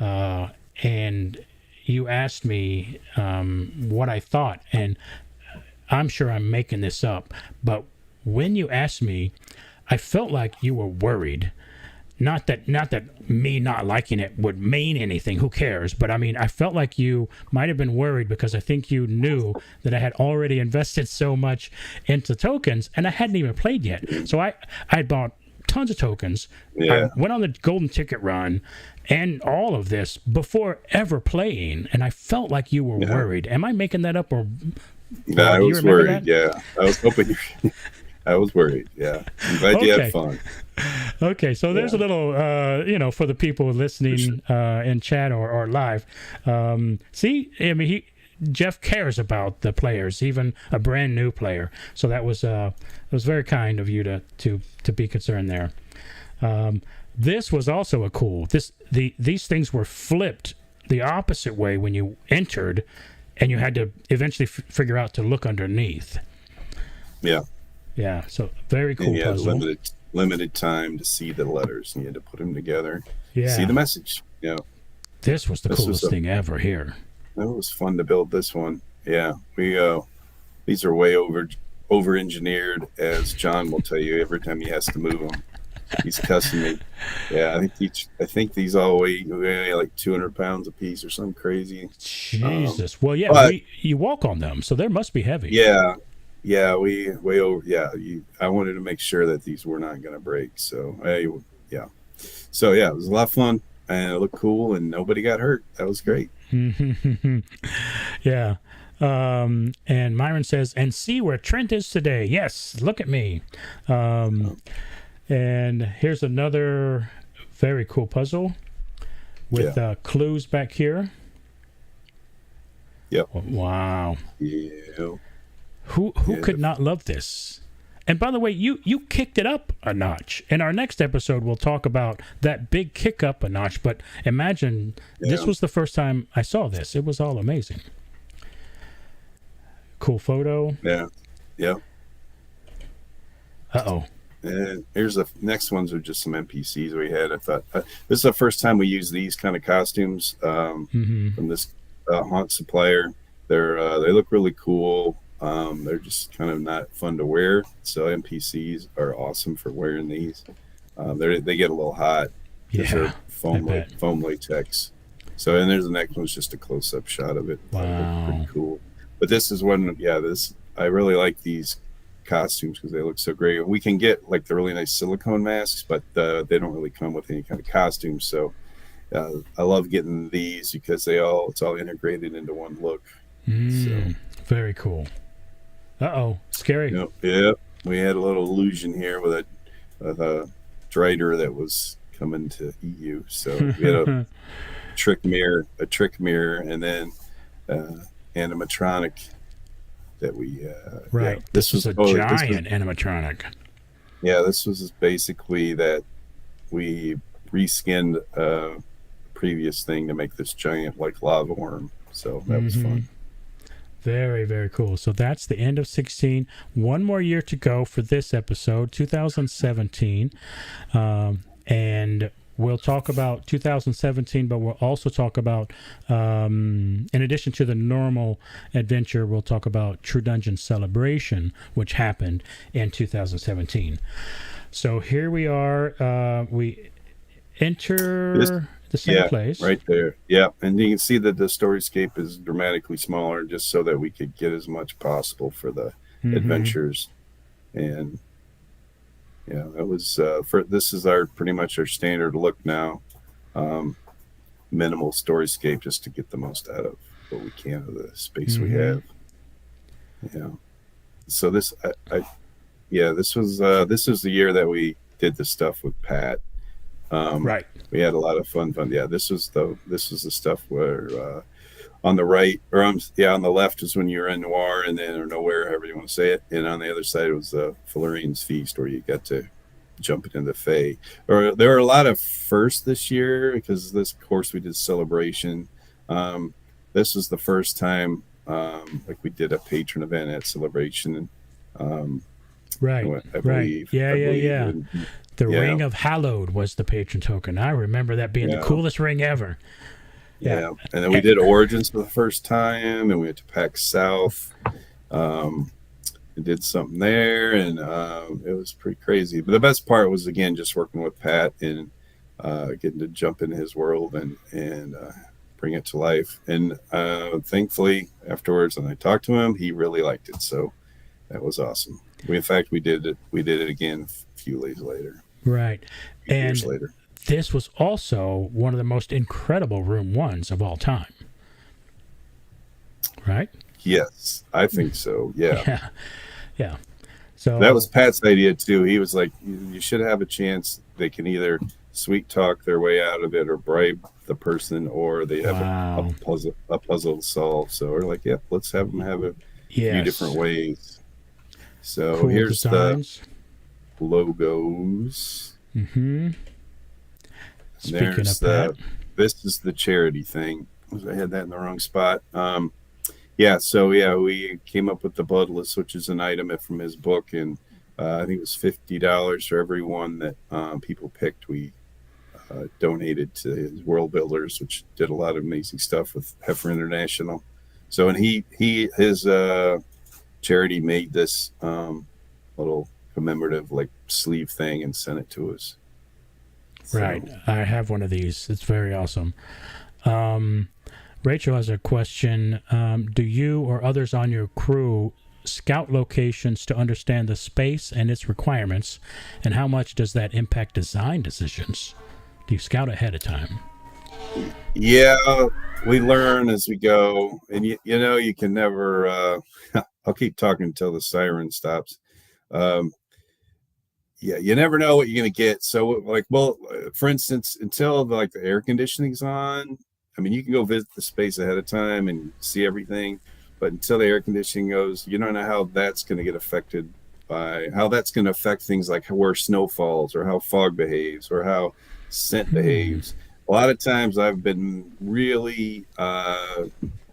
[SPEAKER 1] and you asked me what I thought, and I'm sure I'm making this up, but when you asked me, I felt like you were worried. Not that me not liking it would mean anything. Who cares? But I mean, I felt like you might have been worried because I think you knew that I had already invested so much into tokens and I hadn't even played yet. So I had bought tons of tokens.
[SPEAKER 2] Yeah.
[SPEAKER 1] I went on the golden ticket run and all of this before ever playing. And I felt like you were worried. Am I making that up? Or
[SPEAKER 2] No, I
[SPEAKER 1] do you
[SPEAKER 2] was
[SPEAKER 1] remember
[SPEAKER 2] worried.
[SPEAKER 1] that?
[SPEAKER 2] Yeah. I was hoping I was worried. Yeah. I'm glad you
[SPEAKER 1] Okay.
[SPEAKER 2] had fun.
[SPEAKER 1] Okay, so there's a little, for the people listening in chat or live. See, I mean, Jeff cares about the players, even a brand new player. So that was very kind of you to be concerned there. This was also a cool. These things were flipped the opposite way when you entered, and you had to eventually figure out to look underneath.
[SPEAKER 2] Yeah.
[SPEAKER 1] Yeah. So very cool
[SPEAKER 2] And you had
[SPEAKER 1] puzzle.
[SPEAKER 2] limited time to see the letters, and you had to put them together.
[SPEAKER 1] Yeah.
[SPEAKER 2] See the message. Yeah.
[SPEAKER 1] This was the coolest thing ever here.
[SPEAKER 2] It was fun to build this one. Yeah, these are way over engineered, as John will tell you every time he has to move them. He's custom made. Yeah, I think these all weigh like 200 pounds a piece or something crazy.
[SPEAKER 1] Jesus. Well, yeah,
[SPEAKER 2] but,
[SPEAKER 1] you walk on them, so they must be heavy.
[SPEAKER 2] Yeah, we way over. Yeah, I wanted to make sure that these were not going to break. So yeah, it was a lot of fun and it looked cool and nobody got hurt. That was great.
[SPEAKER 1] Yeah. And Myron says, and see where Trent is today. Yes, look at me. And here's another very cool puzzle with clues back here.
[SPEAKER 2] Yep.
[SPEAKER 1] Wow.
[SPEAKER 2] Yeah.
[SPEAKER 1] Who could not love this? And by the way, you kicked it up a notch. In our next episode, we'll talk about that big kick up a notch. But imagine this was the first time I saw this. It was all amazing. Cool photo.
[SPEAKER 2] Yeah. Yeah.
[SPEAKER 1] Uh-oh.
[SPEAKER 2] And here's the next ones are just some NPCs we had. I thought this is the first time we use these kind of costumes from this haunt supplier. They look really cool. They're just kind of not fun to wear. So NPCs are awesome for wearing these. They get a little hot because they're foam latex. So, and there's the next one's just a close up shot of it.
[SPEAKER 1] Wow,
[SPEAKER 2] pretty cool. But this is one. Yeah, I really like these costumes because they look so great. We can get like the really nice silicone masks, but they don't really come with any kind of costume. So I love getting these because it's all integrated into one look. So.
[SPEAKER 1] Very cool. Uh-oh, scary.
[SPEAKER 2] Yep. We had a little illusion here with a Drider that was coming to EU. So we had a trick mirror, and then animatronic that we
[SPEAKER 1] right. This was a giant animatronic.
[SPEAKER 2] Yeah, this was basically that we reskinned a previous thing to make this giant like lava worm. So that was fun.
[SPEAKER 1] Very, very cool. So that's the end of 16. One more year to go for this episode, 2017. And we'll talk about 2017, but we'll also talk about, in addition to the normal adventure, we'll talk about True Dungeon Celebration, which happened in 2017. So here we are. We enter the same place.
[SPEAKER 2] Right there. Yeah. And you can see that the storyscape is dramatically smaller just so that we could get as much possible for the adventures. And yeah, that was this is pretty much our standard look now. Minimal storyscape just to get the most out of what we can of the space we have. Yeah. So this this was the year that we did the stuff with Pat.
[SPEAKER 1] Right.
[SPEAKER 2] We had a lot of fun. Yeah, this was the stuff where on the right or on the left is when you're in Noir, and then or Nowhere, however you want to say it, and on the other side was the Valerian's Feast, where you got to jump into the Fae. Or there were a lot of firsts this year because this course we did Celebration. This was the first time like we did a patron event at Celebration.
[SPEAKER 1] Right.
[SPEAKER 2] I believe.
[SPEAKER 1] Yeah. The Ring of Hallowed was the patron token. I remember that being the coolest ring ever.
[SPEAKER 2] Yeah. And then we did Origins for the first time, and we went to PAX South. And did something there, and it was pretty crazy. But the best part was, again, just working with Pat and getting to jump into his world and bring it to life. And thankfully, afterwards, when I talked to him, he really liked it. So that was awesome. In fact, we did it again a few days later.
[SPEAKER 1] Right.
[SPEAKER 2] Years later.
[SPEAKER 1] This was also one of the most incredible room ones of all time. Right?
[SPEAKER 2] Yes, I think so. Yeah.
[SPEAKER 1] Yeah. So
[SPEAKER 2] that was Pat's idea too. He was like, you should have a chance. They can either sweet talk their way out of it or bribe the person, or they have a puzzle to solve. So we're like, let's have them have a few different ways. So
[SPEAKER 1] cool
[SPEAKER 2] here's
[SPEAKER 1] designs.
[SPEAKER 2] The logos.
[SPEAKER 1] Speaking of that,
[SPEAKER 2] this is the charity thing. I had that in the wrong spot. We came up with the Bloodless, which is an item from his book, and I think it was $50 for every one that people picked. We donated to his World Builders, which did a lot of amazing stuff with Heifer International. So, and his charity made this little commemorative like sleeve thing and sent it to us. So.
[SPEAKER 1] Right, I have one of these. It's very awesome. Rachel has a question. Do you or others on your crew scout locations to understand the space and its requirements? And how much does that impact design decisions? Do you scout ahead of time?
[SPEAKER 2] Yeah, we learn as we go. And, you can never... I'll keep talking until the siren stops. You never know what you're going to get. So, for instance, until the air conditioning's on, I mean, you can go visit the space ahead of time and see everything. But until the air conditioning goes, you don't know how that's going to get affected by how that's going to affect things like where snow falls or how fog behaves or how scent behaves. A lot of times I've been really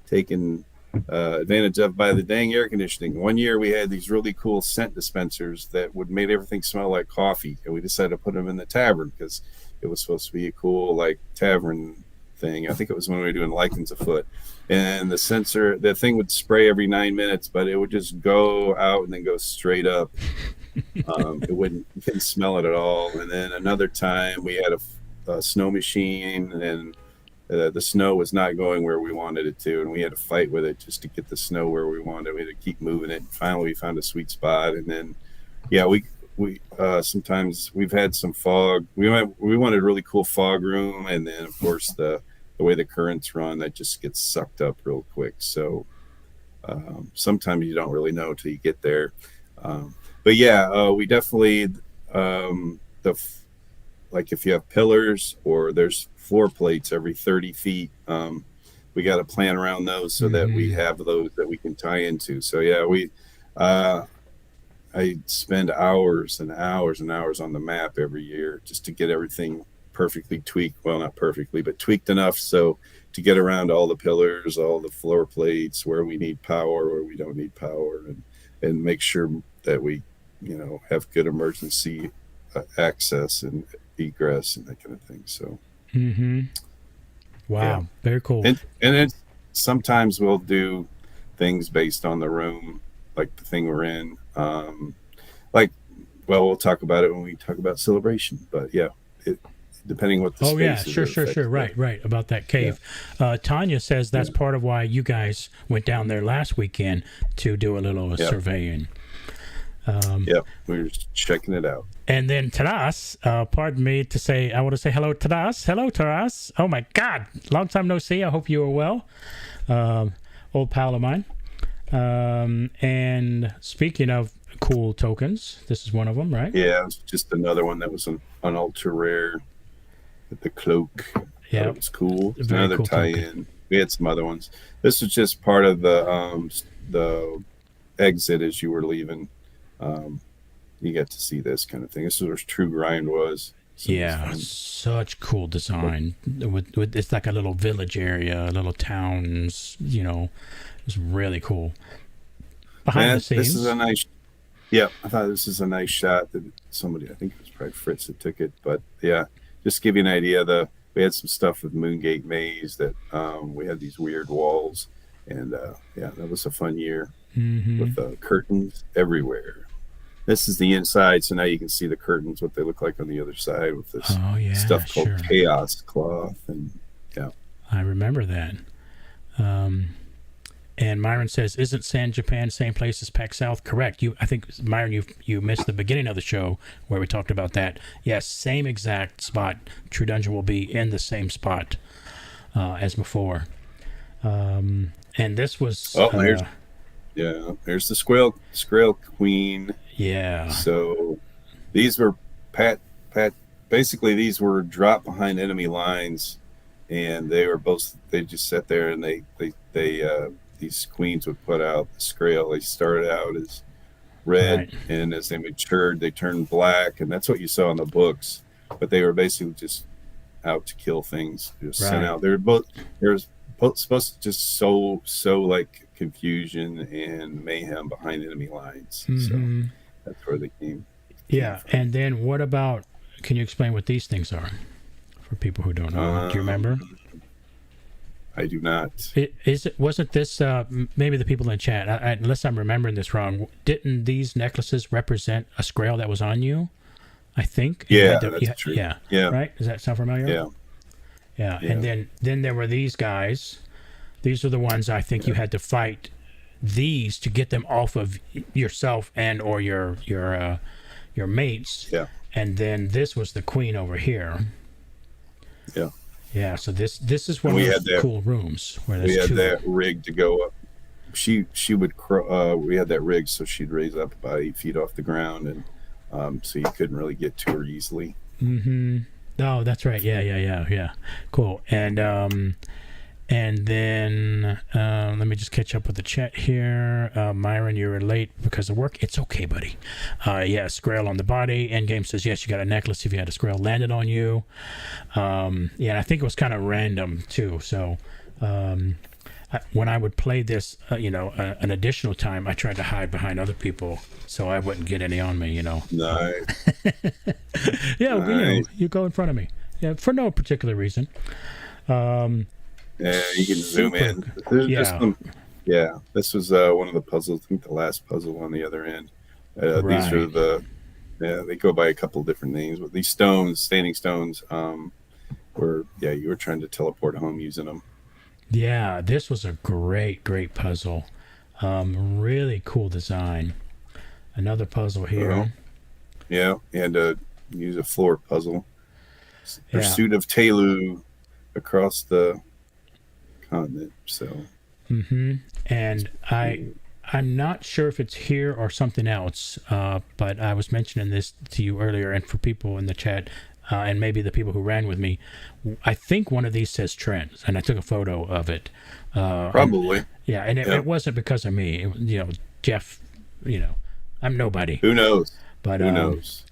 [SPEAKER 2] taken advantage of by the dang air conditioning. One year we had these really cool scent dispensers that would make everything smell like coffee, and we decided to put them in the tavern because it was supposed to be a cool like tavern thing. I think it was when we were doing Lichens Afoot. And the thing would spray every 9 minutes, but it would just go out and then go straight up. You couldn't smell it at all. And then another time we had a snow machine, and the snow was not going where we wanted it to, and we had to fight with it just to get the snow where we wanted. We had to keep moving it. Finally, we found a sweet spot, and then, yeah, we sometimes we've had some fog. We wanted a really cool fog room, and then of course the way the currents run, that just gets sucked up real quick. So sometimes you don't really know till you get there. But yeah, we definitely like if you have pillars or there's floor plates every 30 feet, we got to plan around those so that we have those that we can tie into. So yeah, I spend hours and hours and hours on the map every year just to get everything perfectly tweaked. Well, not perfectly, but tweaked enough so to get around all the pillars, all the floor plates, where we need power, where we don't need power, and make sure that we, have good emergency access and egress and that kind of thing. So,
[SPEAKER 1] wow,
[SPEAKER 2] yeah.
[SPEAKER 1] Very cool.
[SPEAKER 2] And then sometimes we'll do things based on the room, like the thing we're in. We'll talk about it when we talk about celebration. But yeah, depending what the space is.
[SPEAKER 1] Sure. Right. About that cave. Yeah. Tanya says that's part of why you guys went down there last weekend to do a little surveying.
[SPEAKER 2] We were just checking it out.
[SPEAKER 1] And then Taras, pardon me to say, I want to say hello, Taras. Hello, Taras. Oh my God, long time no see. I hope you are well. Old pal of mine. And speaking of cool tokens, this is one of them, right?
[SPEAKER 2] Yeah, it was just another one that was an ultra rare. The cloak. Yeah, it was cool. Another cool tie-in. Token. We had some other ones. This was just part of the exit as you were leaving. You get to see this kind of thing. This is where True Grind was. So
[SPEAKER 1] such cool design. With it's like a little village area, little towns. It's really cool. Behind the scenes.
[SPEAKER 2] This is a nice. Yeah, I thought this is a nice shot that somebody. I think it was probably Fritz that took it, but yeah. Just to give you an idea, we had some stuff with Moongate Maze that we had these weird walls, and that was a fun year with curtains everywhere. This is the inside, so now you can see the curtains, what they look like on the other side with this stuff called Chaos Cloth, and
[SPEAKER 1] I remember that. And Myron says, "Isn't San Japan same place as Pac South?" Correct. I think Myron, you missed the beginning of the show where we talked about that. Yes, same exact spot. True Dungeon will be in the same spot as before. And this was.
[SPEAKER 2] There's the Squirrel Queen.
[SPEAKER 1] Yeah.
[SPEAKER 2] So these were basically these were dropped behind enemy lines, and they just sat there and they these queens would put out the Squirrel. They started out as red, and as they matured, they turned black, and that's what you saw in the books. But they were basically just out to kill things, just sent out. They were both supposed to just sow like confusion and mayhem behind enemy lines. So that's where they came.
[SPEAKER 1] Yeah, and then what about? Can you explain what these things are for people who don't know? Do you remember?
[SPEAKER 2] I do not.
[SPEAKER 1] Wasn't this maybe the people in the chat? Unless I'm remembering this wrong, didn't these necklaces represent a Squirrel that was on you? I think.
[SPEAKER 2] That's true.
[SPEAKER 1] Yeah. Right. Does that sound familiar? Yeah. And then there were these guys. These are the ones I think you had to fight these to get them off of yourself and or your mates.
[SPEAKER 2] Yeah.
[SPEAKER 1] And then this was the queen over here.
[SPEAKER 2] Yeah.
[SPEAKER 1] Yeah, so this is one of those cool rooms where
[SPEAKER 2] we had that rig to go up. She would we had that rig so she'd raise up about 8 feet off the ground, and so you couldn't really get to her easily.
[SPEAKER 1] Oh, that's right. Yeah. Cool. And And then let me just catch up with the chat here. Myron, you were late because of work. It's okay, buddy. Yeah, Skrill on the body. Endgame says, yes, you got a necklace if you had a Skrill landed on you. Yeah, and I think it was kind of random, too. So when I would play this, an additional time, I tried to hide behind other people so I wouldn't get any on me,
[SPEAKER 2] Nice.
[SPEAKER 1] Yeah,
[SPEAKER 2] Nice.
[SPEAKER 1] you go in front of me. Yeah, for no particular reason.
[SPEAKER 2] Yeah, you can zoom in. There's just this was one of the puzzles. I think the last puzzle on the other end. These are they go by a couple of different names. But these stones, standing stones, you were trying to teleport home using them.
[SPEAKER 1] Yeah, this was a great puzzle. Really cool design. Another puzzle here.
[SPEAKER 2] Yeah, you had to use a floor puzzle. Pursuit of Telu across the continent. So.
[SPEAKER 1] And I'm not sure if it's here or something else, but I was mentioning this to you earlier, and for people in the chat, and maybe the people who ran with me, I think one of these says Trent, and I took a photo of it.
[SPEAKER 2] Probably.
[SPEAKER 1] It wasn't because of me. Jeff, I'm nobody.
[SPEAKER 2] Who knows?
[SPEAKER 1] But
[SPEAKER 2] who knows?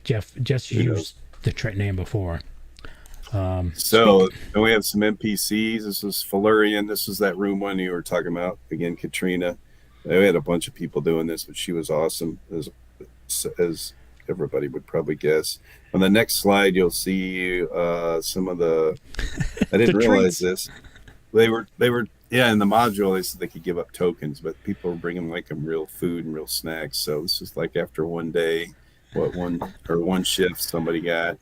[SPEAKER 1] Jeff just used the Trent name before.
[SPEAKER 2] Then we have some NPCs. This was Falurian. This was that room one you were talking about. Again, Katrina. We had a bunch of people doing this, but she was awesome, as everybody would probably guess. On the next slide, you'll see some of the. I didn't realize this. They were in the module. They said they could give up tokens, but people were bringing them real food and real snacks. So this is like after one day, one shift somebody got.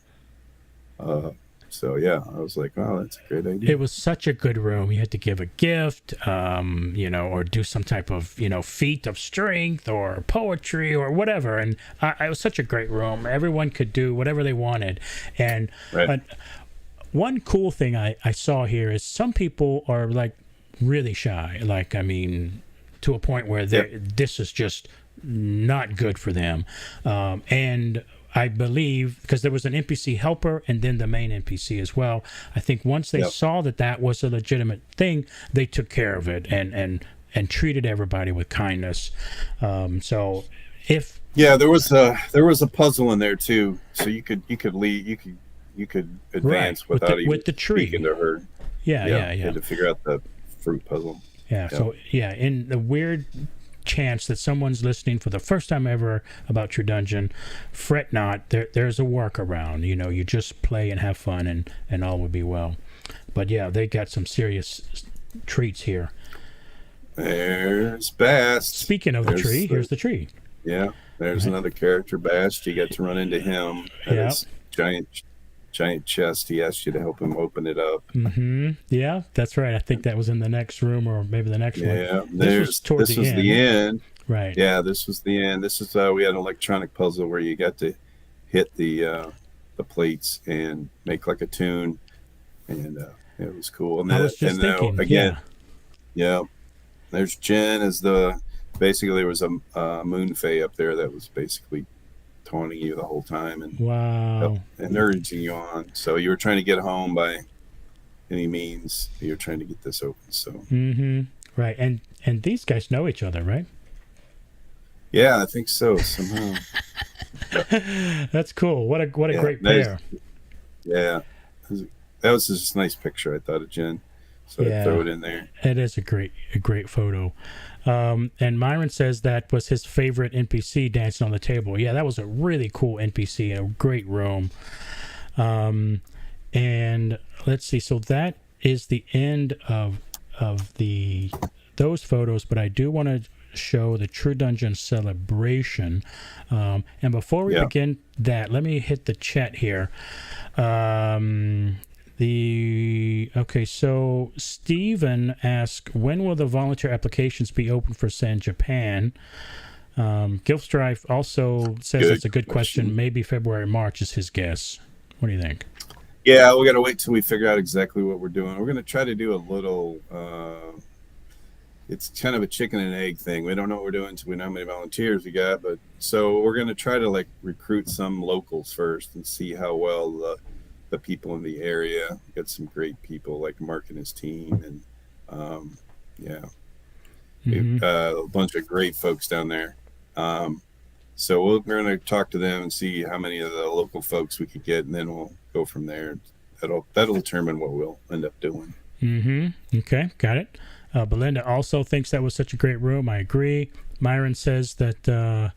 [SPEAKER 2] So yeah, I was like, wow, that's a great idea.
[SPEAKER 1] It was such a good room. You had to give a gift, or do some type of, feat of strength or poetry or whatever. And it was such a great room. Everyone could do whatever they wanted. And one cool thing I saw here is some people are really shy. To a point where this is just not good for them. And I believe, because there was an NPC helper and then the main NPC as well. I think once they saw that was a legitimate thing, they took care of it and treated everybody with kindness. There was a puzzle in there too, so you could advance without even with the tree.
[SPEAKER 2] Speaking to her.
[SPEAKER 1] Yeah.
[SPEAKER 2] You had to figure out the fruit puzzle.
[SPEAKER 1] Yeah. So in the weird chance that someone's listening for the first time ever about True Dungeon, fret not. There's a workaround. You just play and have fun, and all will be well. But yeah, they got some serious treats here.
[SPEAKER 2] There's Bast.
[SPEAKER 1] Speaking of the tree, here's the tree.
[SPEAKER 2] Yeah, there's another character, Bast. You got to run into him.
[SPEAKER 1] Yeah.
[SPEAKER 2] Giant chest. He asked you to help him open it up.
[SPEAKER 1] Yeah, that's right. I think that was in the next room, or maybe the next one.
[SPEAKER 2] Yeah, this was the end.
[SPEAKER 1] Right.
[SPEAKER 2] Yeah, this was the end. This is we had an electronic puzzle where you got to hit the plates and make a tune, and it was cool. And
[SPEAKER 1] I was just thinking
[SPEAKER 2] again. Yeah. There's Jen basically there was a moon fae up there that was basically taunting you the whole time and urging you on. So you were trying to get home by any means. You're trying to get this open. So
[SPEAKER 1] right, and these guys know each other, right?
[SPEAKER 2] Yeah, I think so somehow.
[SPEAKER 1] That's cool. What a great pair.
[SPEAKER 2] Yeah, that was just a nice picture. I thought of Jen, so I throw it in there.
[SPEAKER 1] It is a great photo. And Myron says that was his favorite NPC dancing on the table. Yeah, that was a really cool NPC in a great room. And let's see. So that is the end of those photos. But I do want to show the True Dungeon celebration. And before we begin that, let me hit the chat here. So Steven asked, when will the volunteer applications be open for San Japan? Gilstrife also says it's a good question. Maybe February, March is his guess. What do you think?
[SPEAKER 2] Yeah, we got to wait till we figure out exactly what we're doing. We're going to try to do a little, it's kind of a chicken and egg thing. We don't know what we're doing until we know how many volunteers we got. But so we're going to try to recruit some locals first and see how well the the people in the area. Got some great people like Mark and his team, and yeah, a bunch of great folks down there. So we're going to talk to them and see how many of the local folks we could get, and then we'll go from there. That'll determine what we'll end up doing.
[SPEAKER 1] Okay, got it. Belinda also thinks that was such a great room. I agree. Myron says that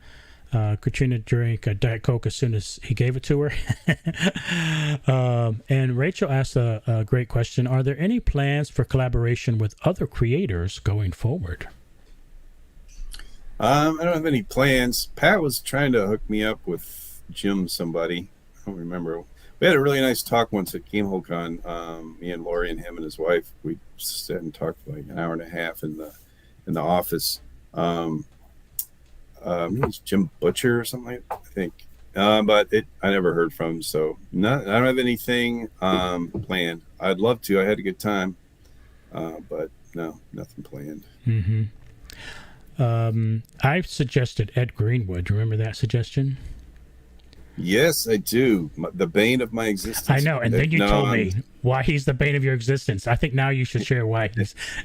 [SPEAKER 1] Katrina drank a Diet Coke as soon as he gave it to her. And Rachel asked a great question. Are there any plans for collaboration with other creators going forward?
[SPEAKER 2] I don't have any plans. Pat was trying to hook me up with Jim somebody. I don't remember. We had a really nice talk once at GameholeCon. Me and Lori and him and his wife. We sat and talked for like an hour and a half in the office. It was Jim Butcher or something like that, I think. But I never heard from him, so I don't have anything planned. I'd love to. I had a good time, but no, nothing planned.
[SPEAKER 1] I suggested Ed Greenwood. Do you remember that suggestion?
[SPEAKER 2] Yes, I do. The bane of my existence.
[SPEAKER 1] I know, and then you told me why he's the bane of your existence. I think now you should share why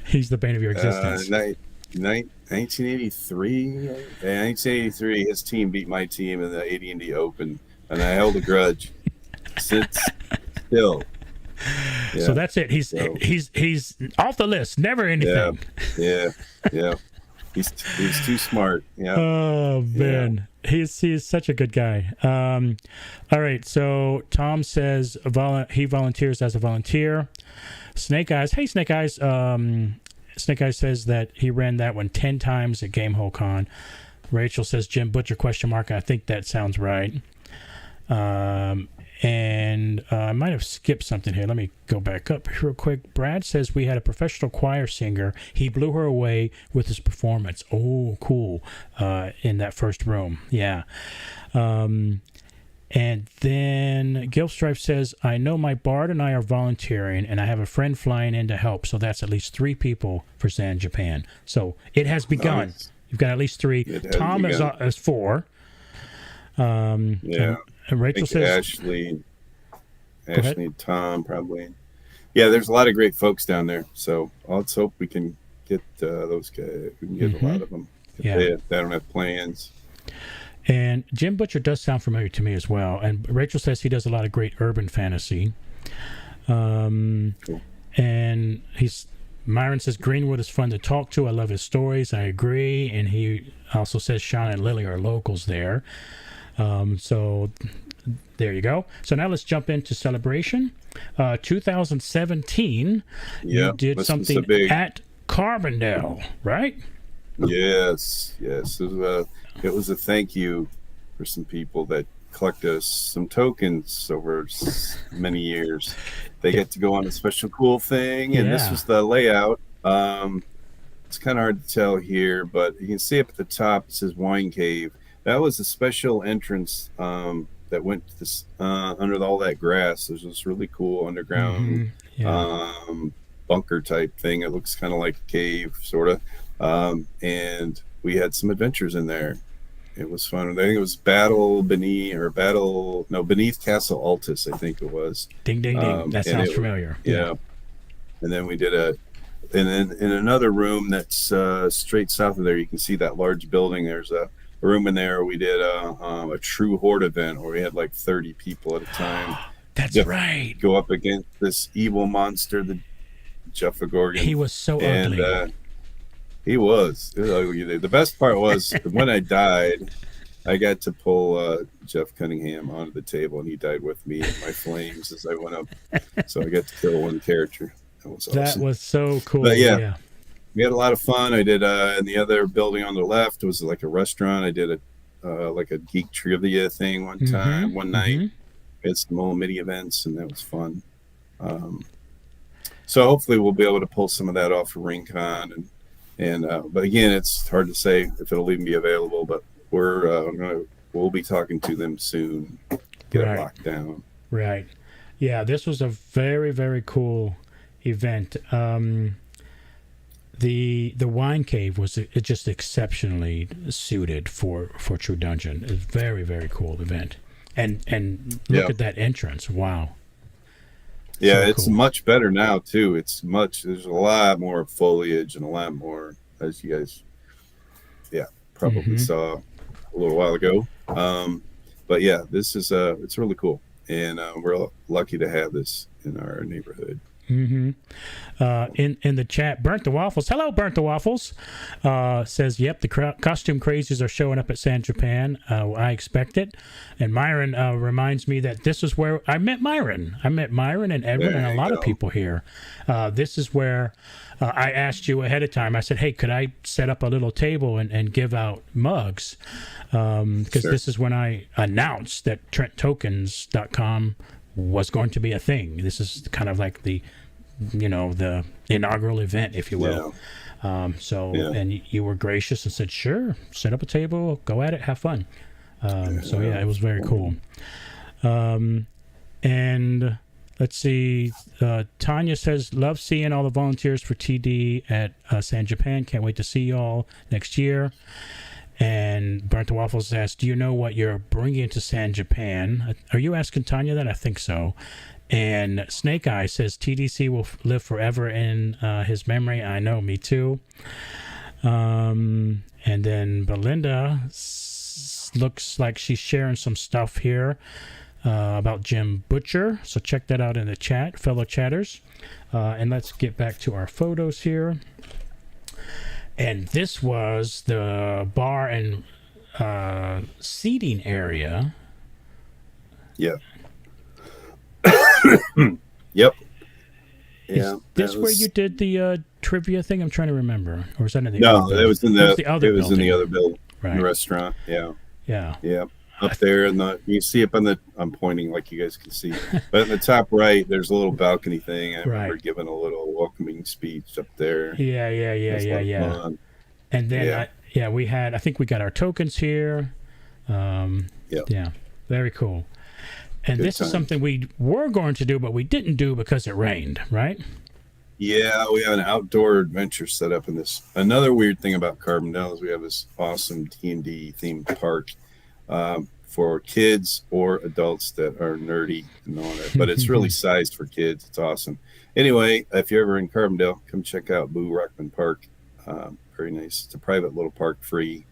[SPEAKER 1] he's the bane of your existence.
[SPEAKER 2] 1983, 1983, his team beat my team in the AD&D Open, and I held a grudge since still.
[SPEAKER 1] Yeah. So that's it. He's off the list. Never anything.
[SPEAKER 2] Yeah. He's too smart. Yeah.
[SPEAKER 1] Oh man, he's such a good guy. All right. So Tom says he volunteers as a volunteer. Snake Eyes. Hey, Snake Eyes. Snake Eyes says that he ran that one 10 times at GameholeCon. Rachel says Jim Butcher ? I think that sounds right. And I might have skipped something here. Let me go back up real quick. Brad says we had a professional choir singer. He blew her away with his performance. Oh, cool. In that first room. Yeah. And then Gilstripe says, I know my bard and I are volunteering, and I have a friend flying in to help. So that's at least 3 people for Zan Japan. So it has begun. Nice. You've got at least 3. Tom is 4. And Rachel says
[SPEAKER 2] Ashley and Tom probably. Yeah, there's a lot of great folks down there. So let's hope we can get those guys. We can get a lot of them if they don't have plans.
[SPEAKER 1] And Jim Butcher does sound familiar to me as well. And Rachel says he does a lot of great urban fantasy. Cool. And Myron says Greenwood is fun to talk to. I love his stories. I agree. And he also says Sean and Lily are locals there. So there you go. So now let's jump into Celebration. 2017, you did something at Carbondale, right?
[SPEAKER 2] Yes. It was a thank you for some people that collected us some tokens over many years. They get to go on a special cool thing, and this was the layout. It's kind of hard to tell here, but you can see up at the top it says Wine Cave. That was a special entrance that went to this, under all that grass. There's this really cool underground bunker type thing. It looks kind of like a cave, sort of. And we had some adventures in there. It was fun. I think it was Beneath Castle Altus, I think it was.
[SPEAKER 1] Ding, ding, ding. That sounds familiar.
[SPEAKER 2] Yeah. And then we did and then in another room that's straight south of there, you can see that large building. There's a room in there. We did a true horde event where we had like 30 people at a time.
[SPEAKER 1] That's right.
[SPEAKER 2] Go up against this evil monster, the Jeffa Gorgon.
[SPEAKER 1] He was so ugly.
[SPEAKER 2] He was ugly. The best part was when I died, I got to pull Jeff Cunningham onto the table, and he died with me in my flames as I went up. So I got to kill one character. That was awesome.
[SPEAKER 1] That was so cool.
[SPEAKER 2] But yeah. We had a lot of fun. I did in the other building on the left, it was like a restaurant. I did like a geek trivia thing one night. We had some little mini events, and that was fun. So hopefully we'll be able to pull some of that off for RingCon, and but again, it's hard to say if it'll even be available. But we'll be talking to them soon. Get it locked down.
[SPEAKER 1] Right. Yeah, this was a very, very cool event. The Wine Cave was just exceptionally suited for True Dungeon. It's a very, very cool event. And look at that entrance. Wow.
[SPEAKER 2] Yeah,
[SPEAKER 1] So
[SPEAKER 2] it's
[SPEAKER 1] cool.
[SPEAKER 2] much better now too. There's a lot more foliage and a lot more, as you guys, yeah, probably
[SPEAKER 1] Mm-hmm.
[SPEAKER 2] saw a little while ago. But yeah, this is it's really cool, and we're lucky to have this in our neighborhood.
[SPEAKER 1] Mm-hmm. In the chat, Burnt the Waffles. Hello, Burnt the Waffles. Says, yep, the costume crazies are showing up at San Japan. I expect it. And Myron reminds me that this is where I met Myron. I met Myron and Edwin
[SPEAKER 2] There
[SPEAKER 1] and a
[SPEAKER 2] you
[SPEAKER 1] lot of
[SPEAKER 2] go.
[SPEAKER 1] people here. This is where I asked you ahead of time. I said, hey, could I set up a little table and give out mugs? Because
[SPEAKER 2] Sure.
[SPEAKER 1] this is when I announced that TrentTokens.com was going to be a thing. This is kind of like the inaugural event, if you will.
[SPEAKER 2] Yeah.
[SPEAKER 1] And you were gracious and said, sure, set up a table, go at it, have fun. So yeah, it was very cool. And let's see, Tanya says, love seeing all the volunteers for TD at San Japan. Can't wait to see y'all next year. And Burnt the Waffles asks, do you know what you're bringing to San Japan? Are you asking Tanya that? I think so. And Snake Eye says, TDC will live forever in his memory. I know, me too. And then Belinda looks like she's sharing some stuff here about Jim Butcher. So check that out in the chat, fellow chatters. And let's get back to our photos here. And this was the bar and seating area.
[SPEAKER 2] Yeah. Yep.
[SPEAKER 1] Yeah. Is this where you did the trivia thing? I'm trying to remember. Or was that in the
[SPEAKER 2] No,
[SPEAKER 1] other
[SPEAKER 2] it was in the
[SPEAKER 1] other
[SPEAKER 2] it was in the
[SPEAKER 1] building.
[SPEAKER 2] other building,
[SPEAKER 1] Right.
[SPEAKER 2] the restaurant. Yeah.
[SPEAKER 1] Yeah.
[SPEAKER 2] Yeah. Up there, and you see up on I'm pointing like you guys can see, but in the top right, there's a little balcony thing. I remember giving a little welcoming speech up there.
[SPEAKER 1] Yeah.
[SPEAKER 2] Fun.
[SPEAKER 1] And then I think we got our tokens here. Yeah, very cool. And
[SPEAKER 2] Good
[SPEAKER 1] this
[SPEAKER 2] time.
[SPEAKER 1] is something we were going to do, but we didn't do because it rained, right?
[SPEAKER 2] Yeah, we have an outdoor adventure set up in this. Another weird thing about Carbondale is we have this awesome D&D themed park for kids or adults that are nerdy and all that. But it's really sized for kids. It's awesome. Anyway, if you're ever in Carbondale, come check out Boo Rockman Park. Very nice. It's a private little park, free,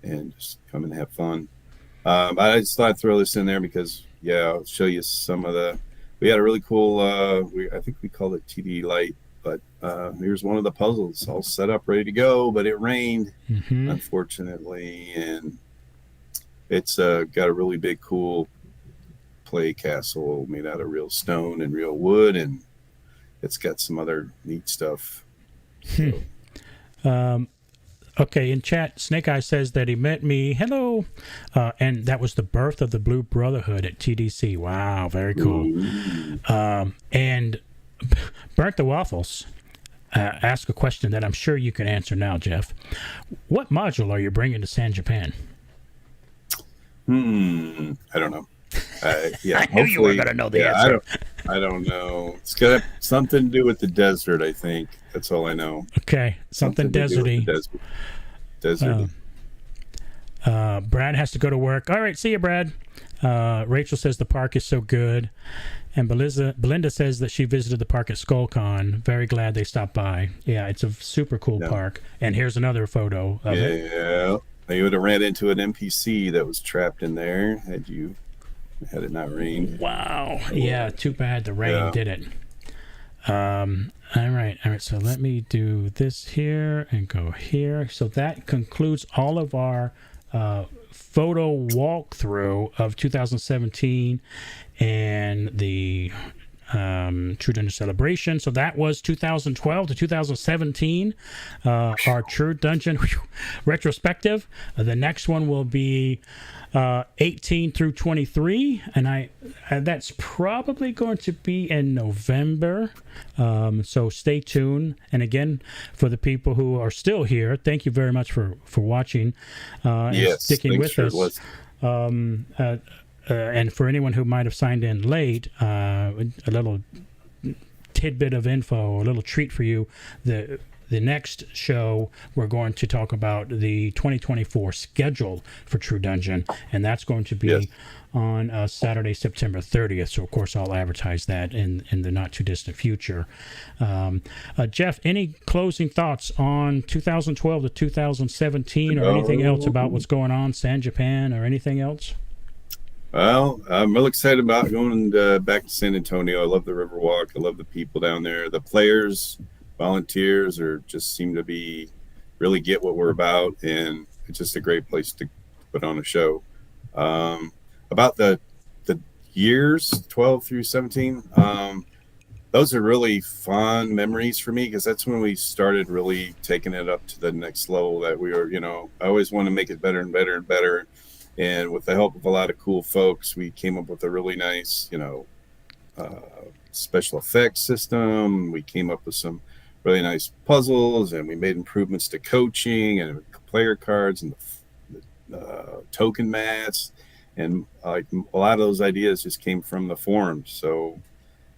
[SPEAKER 2] and just come and have fun. I just thought I'd throw this in there because, I'll show you some of we had a really cool, I think we called it TD Light, but here's one of the puzzles all set up, ready to go, but it rained, unfortunately, and it's got a really big, cool play castle made out of real stone and real wood, and it's got some other neat stuff. So.
[SPEAKER 1] Okay, in chat, Snake Eye says that he met me. Hello. And that was the birth of the Blue Brotherhood at TDC. Wow, very cool. And Burnt the Waffles ask a question that I'm sure you can answer now, Jeff. What module are you bringing to San Japan?
[SPEAKER 2] I don't know.
[SPEAKER 1] I knew you were going to know the answer.
[SPEAKER 2] I don't know. It's got something to do with the desert, I think. That's all I know.
[SPEAKER 1] Okay, something deserty.
[SPEAKER 2] Desert.
[SPEAKER 1] Brad has to go to work. All right, see you, Brad. Rachel says the park is so good. And Belinda says that she visited the park at SkullCon. Very glad they stopped by. Yeah, it's a super cool park. And here's another photo of it.
[SPEAKER 2] Yeah, you would have ran into an NPC that was trapped in there had it not rained.
[SPEAKER 1] Wow. Yeah, too bad the rain did it. All right. So let me do this here and go here. So that concludes all of our photo walkthrough of 2017 and the True Dungeon celebration. So that was 2012 to 2017, our True Dungeon retrospective. The next one will be 18 through 23, and that's probably going to be in November. So stay tuned. And again, for the people who are still here, thank you very much for watching and sticking with us. And for anyone who might have signed in late, a little tidbit of info, a little treat for you. the next show, we're going to talk about the 2024 schedule for True Dungeon, and that's going to be on Saturday, September 30th. So, of course, I'll advertise that in the not-too-distant future. Jeff, any closing thoughts on 2012 to 2017 or anything else about what's going on, San Japan, or anything else?
[SPEAKER 2] Well, I'm real excited about going back to San Antonio. I love the Riverwalk. I love the people down there. The players, volunteers, just seem to be really get what we're about, and it's just a great place to put on a show. About the years 12 through 17, those are really fond memories for me, because that's when we started really taking it up to the next level that we were, I always want to make it better and better and better. And with the help of a lot of cool folks, we came up with a really nice, special effects system. We came up with some really nice puzzles, and we made improvements to coaching and player cards and the token mats. And like a lot of those ideas just came from the forums,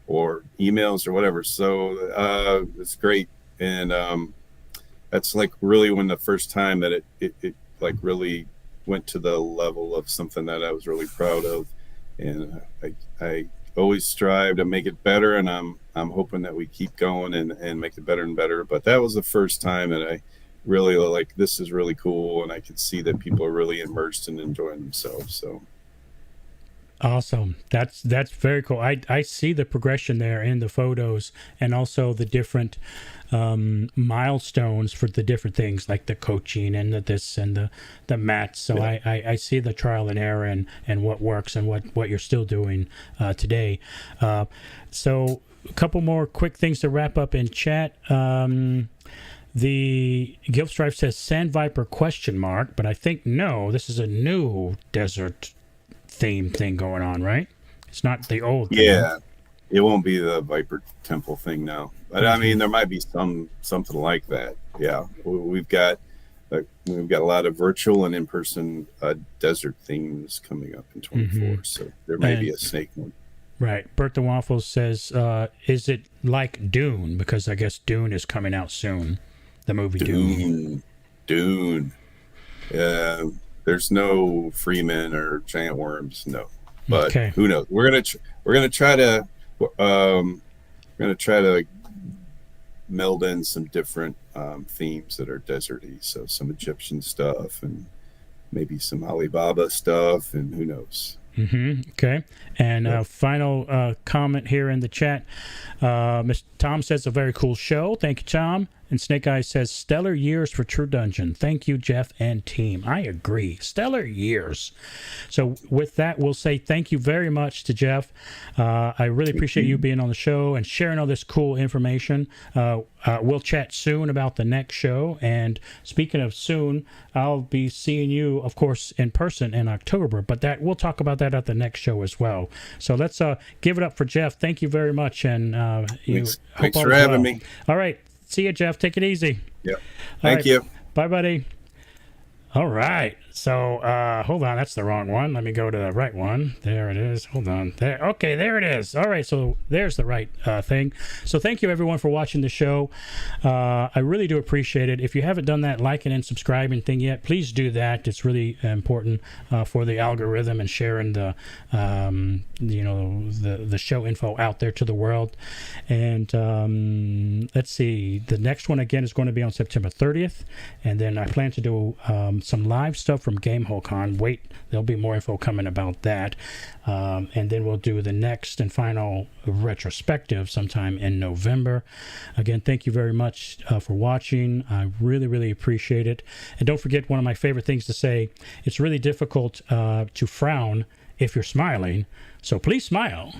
[SPEAKER 2] or emails or whatever. So it's great. And that's like really when the first time that it like really went to the level of something that I was really proud of. And I always strive to make it better, and I'm hoping that we keep going and make it better and better. But that was the first time that I really like, this is really cool, and I could see that people are really immersed and enjoying themselves. So
[SPEAKER 1] awesome. That's very cool. I see the progression there in the photos, and also the different milestones for the different things, like the coaching and this and the mats. So I see the trial and error and what works and what you're still doing today. So a couple more quick things to wrap up in chat. The Guild Strife says Sand Viper ? But I think no, this is a new desert theme thing going on, right? It's not the old thing.
[SPEAKER 2] Yeah, it won't be the Viper Temple thing now, but I mean there might be something like that. Yeah, we've got a lot of virtual and in-person desert themes coming up in 24, so there may be a snake one.
[SPEAKER 1] Right. Bert the Waffles says, is it like Dune? Because I guess Dune is coming out soon. The movie Dune. There's no Freeman or giant worms, no. But who knows? We're gonna try to meld in some different themes that are deserty. So some Egyptian stuff and maybe some Alibaba stuff, and who knows. Okay. And final comment here in the chat. Mr. Tom says, a very cool show. Thank you, Tom. And Snake Eyes says, stellar years for True Dungeon. Thank you, Jeff and team. I agree. Stellar years. So with that, we'll say thank you very much to Jeff. I really appreciate you being on the show and sharing all this cool information. We'll chat soon about the next show. And speaking of soon, I'll be seeing you, of course, in person in October. But we'll talk about that at the next show as well. So let's give it up for Jeff. Thank you very much. And
[SPEAKER 2] thanks for having me.
[SPEAKER 1] All right. See you, Jeff. Take it easy.
[SPEAKER 2] Yep. Thank you.
[SPEAKER 1] Bye, buddy. All right. So, hold on. That's the wrong one. Let me go to the right one. There it is. Hold on. There. Okay, there it is. All right. So there's the right thing. So thank you, everyone, for watching the show. I really do appreciate it. If you haven't done that liking and subscribing thing yet, please do that. It's really important for the algorithm and sharing the show info out there to the world. And let's see. The next one, again, is going to be on September 30th. And then I plan to do some live stuff from GameholeCon. Wait, there'll be more info coming about that. And then we'll do the next and final retrospective sometime in November. Again, thank you very much for watching. I really, really appreciate it. And don't forget, one of my favorite things to say, it's really difficult to frown if you're smiling. So please smile.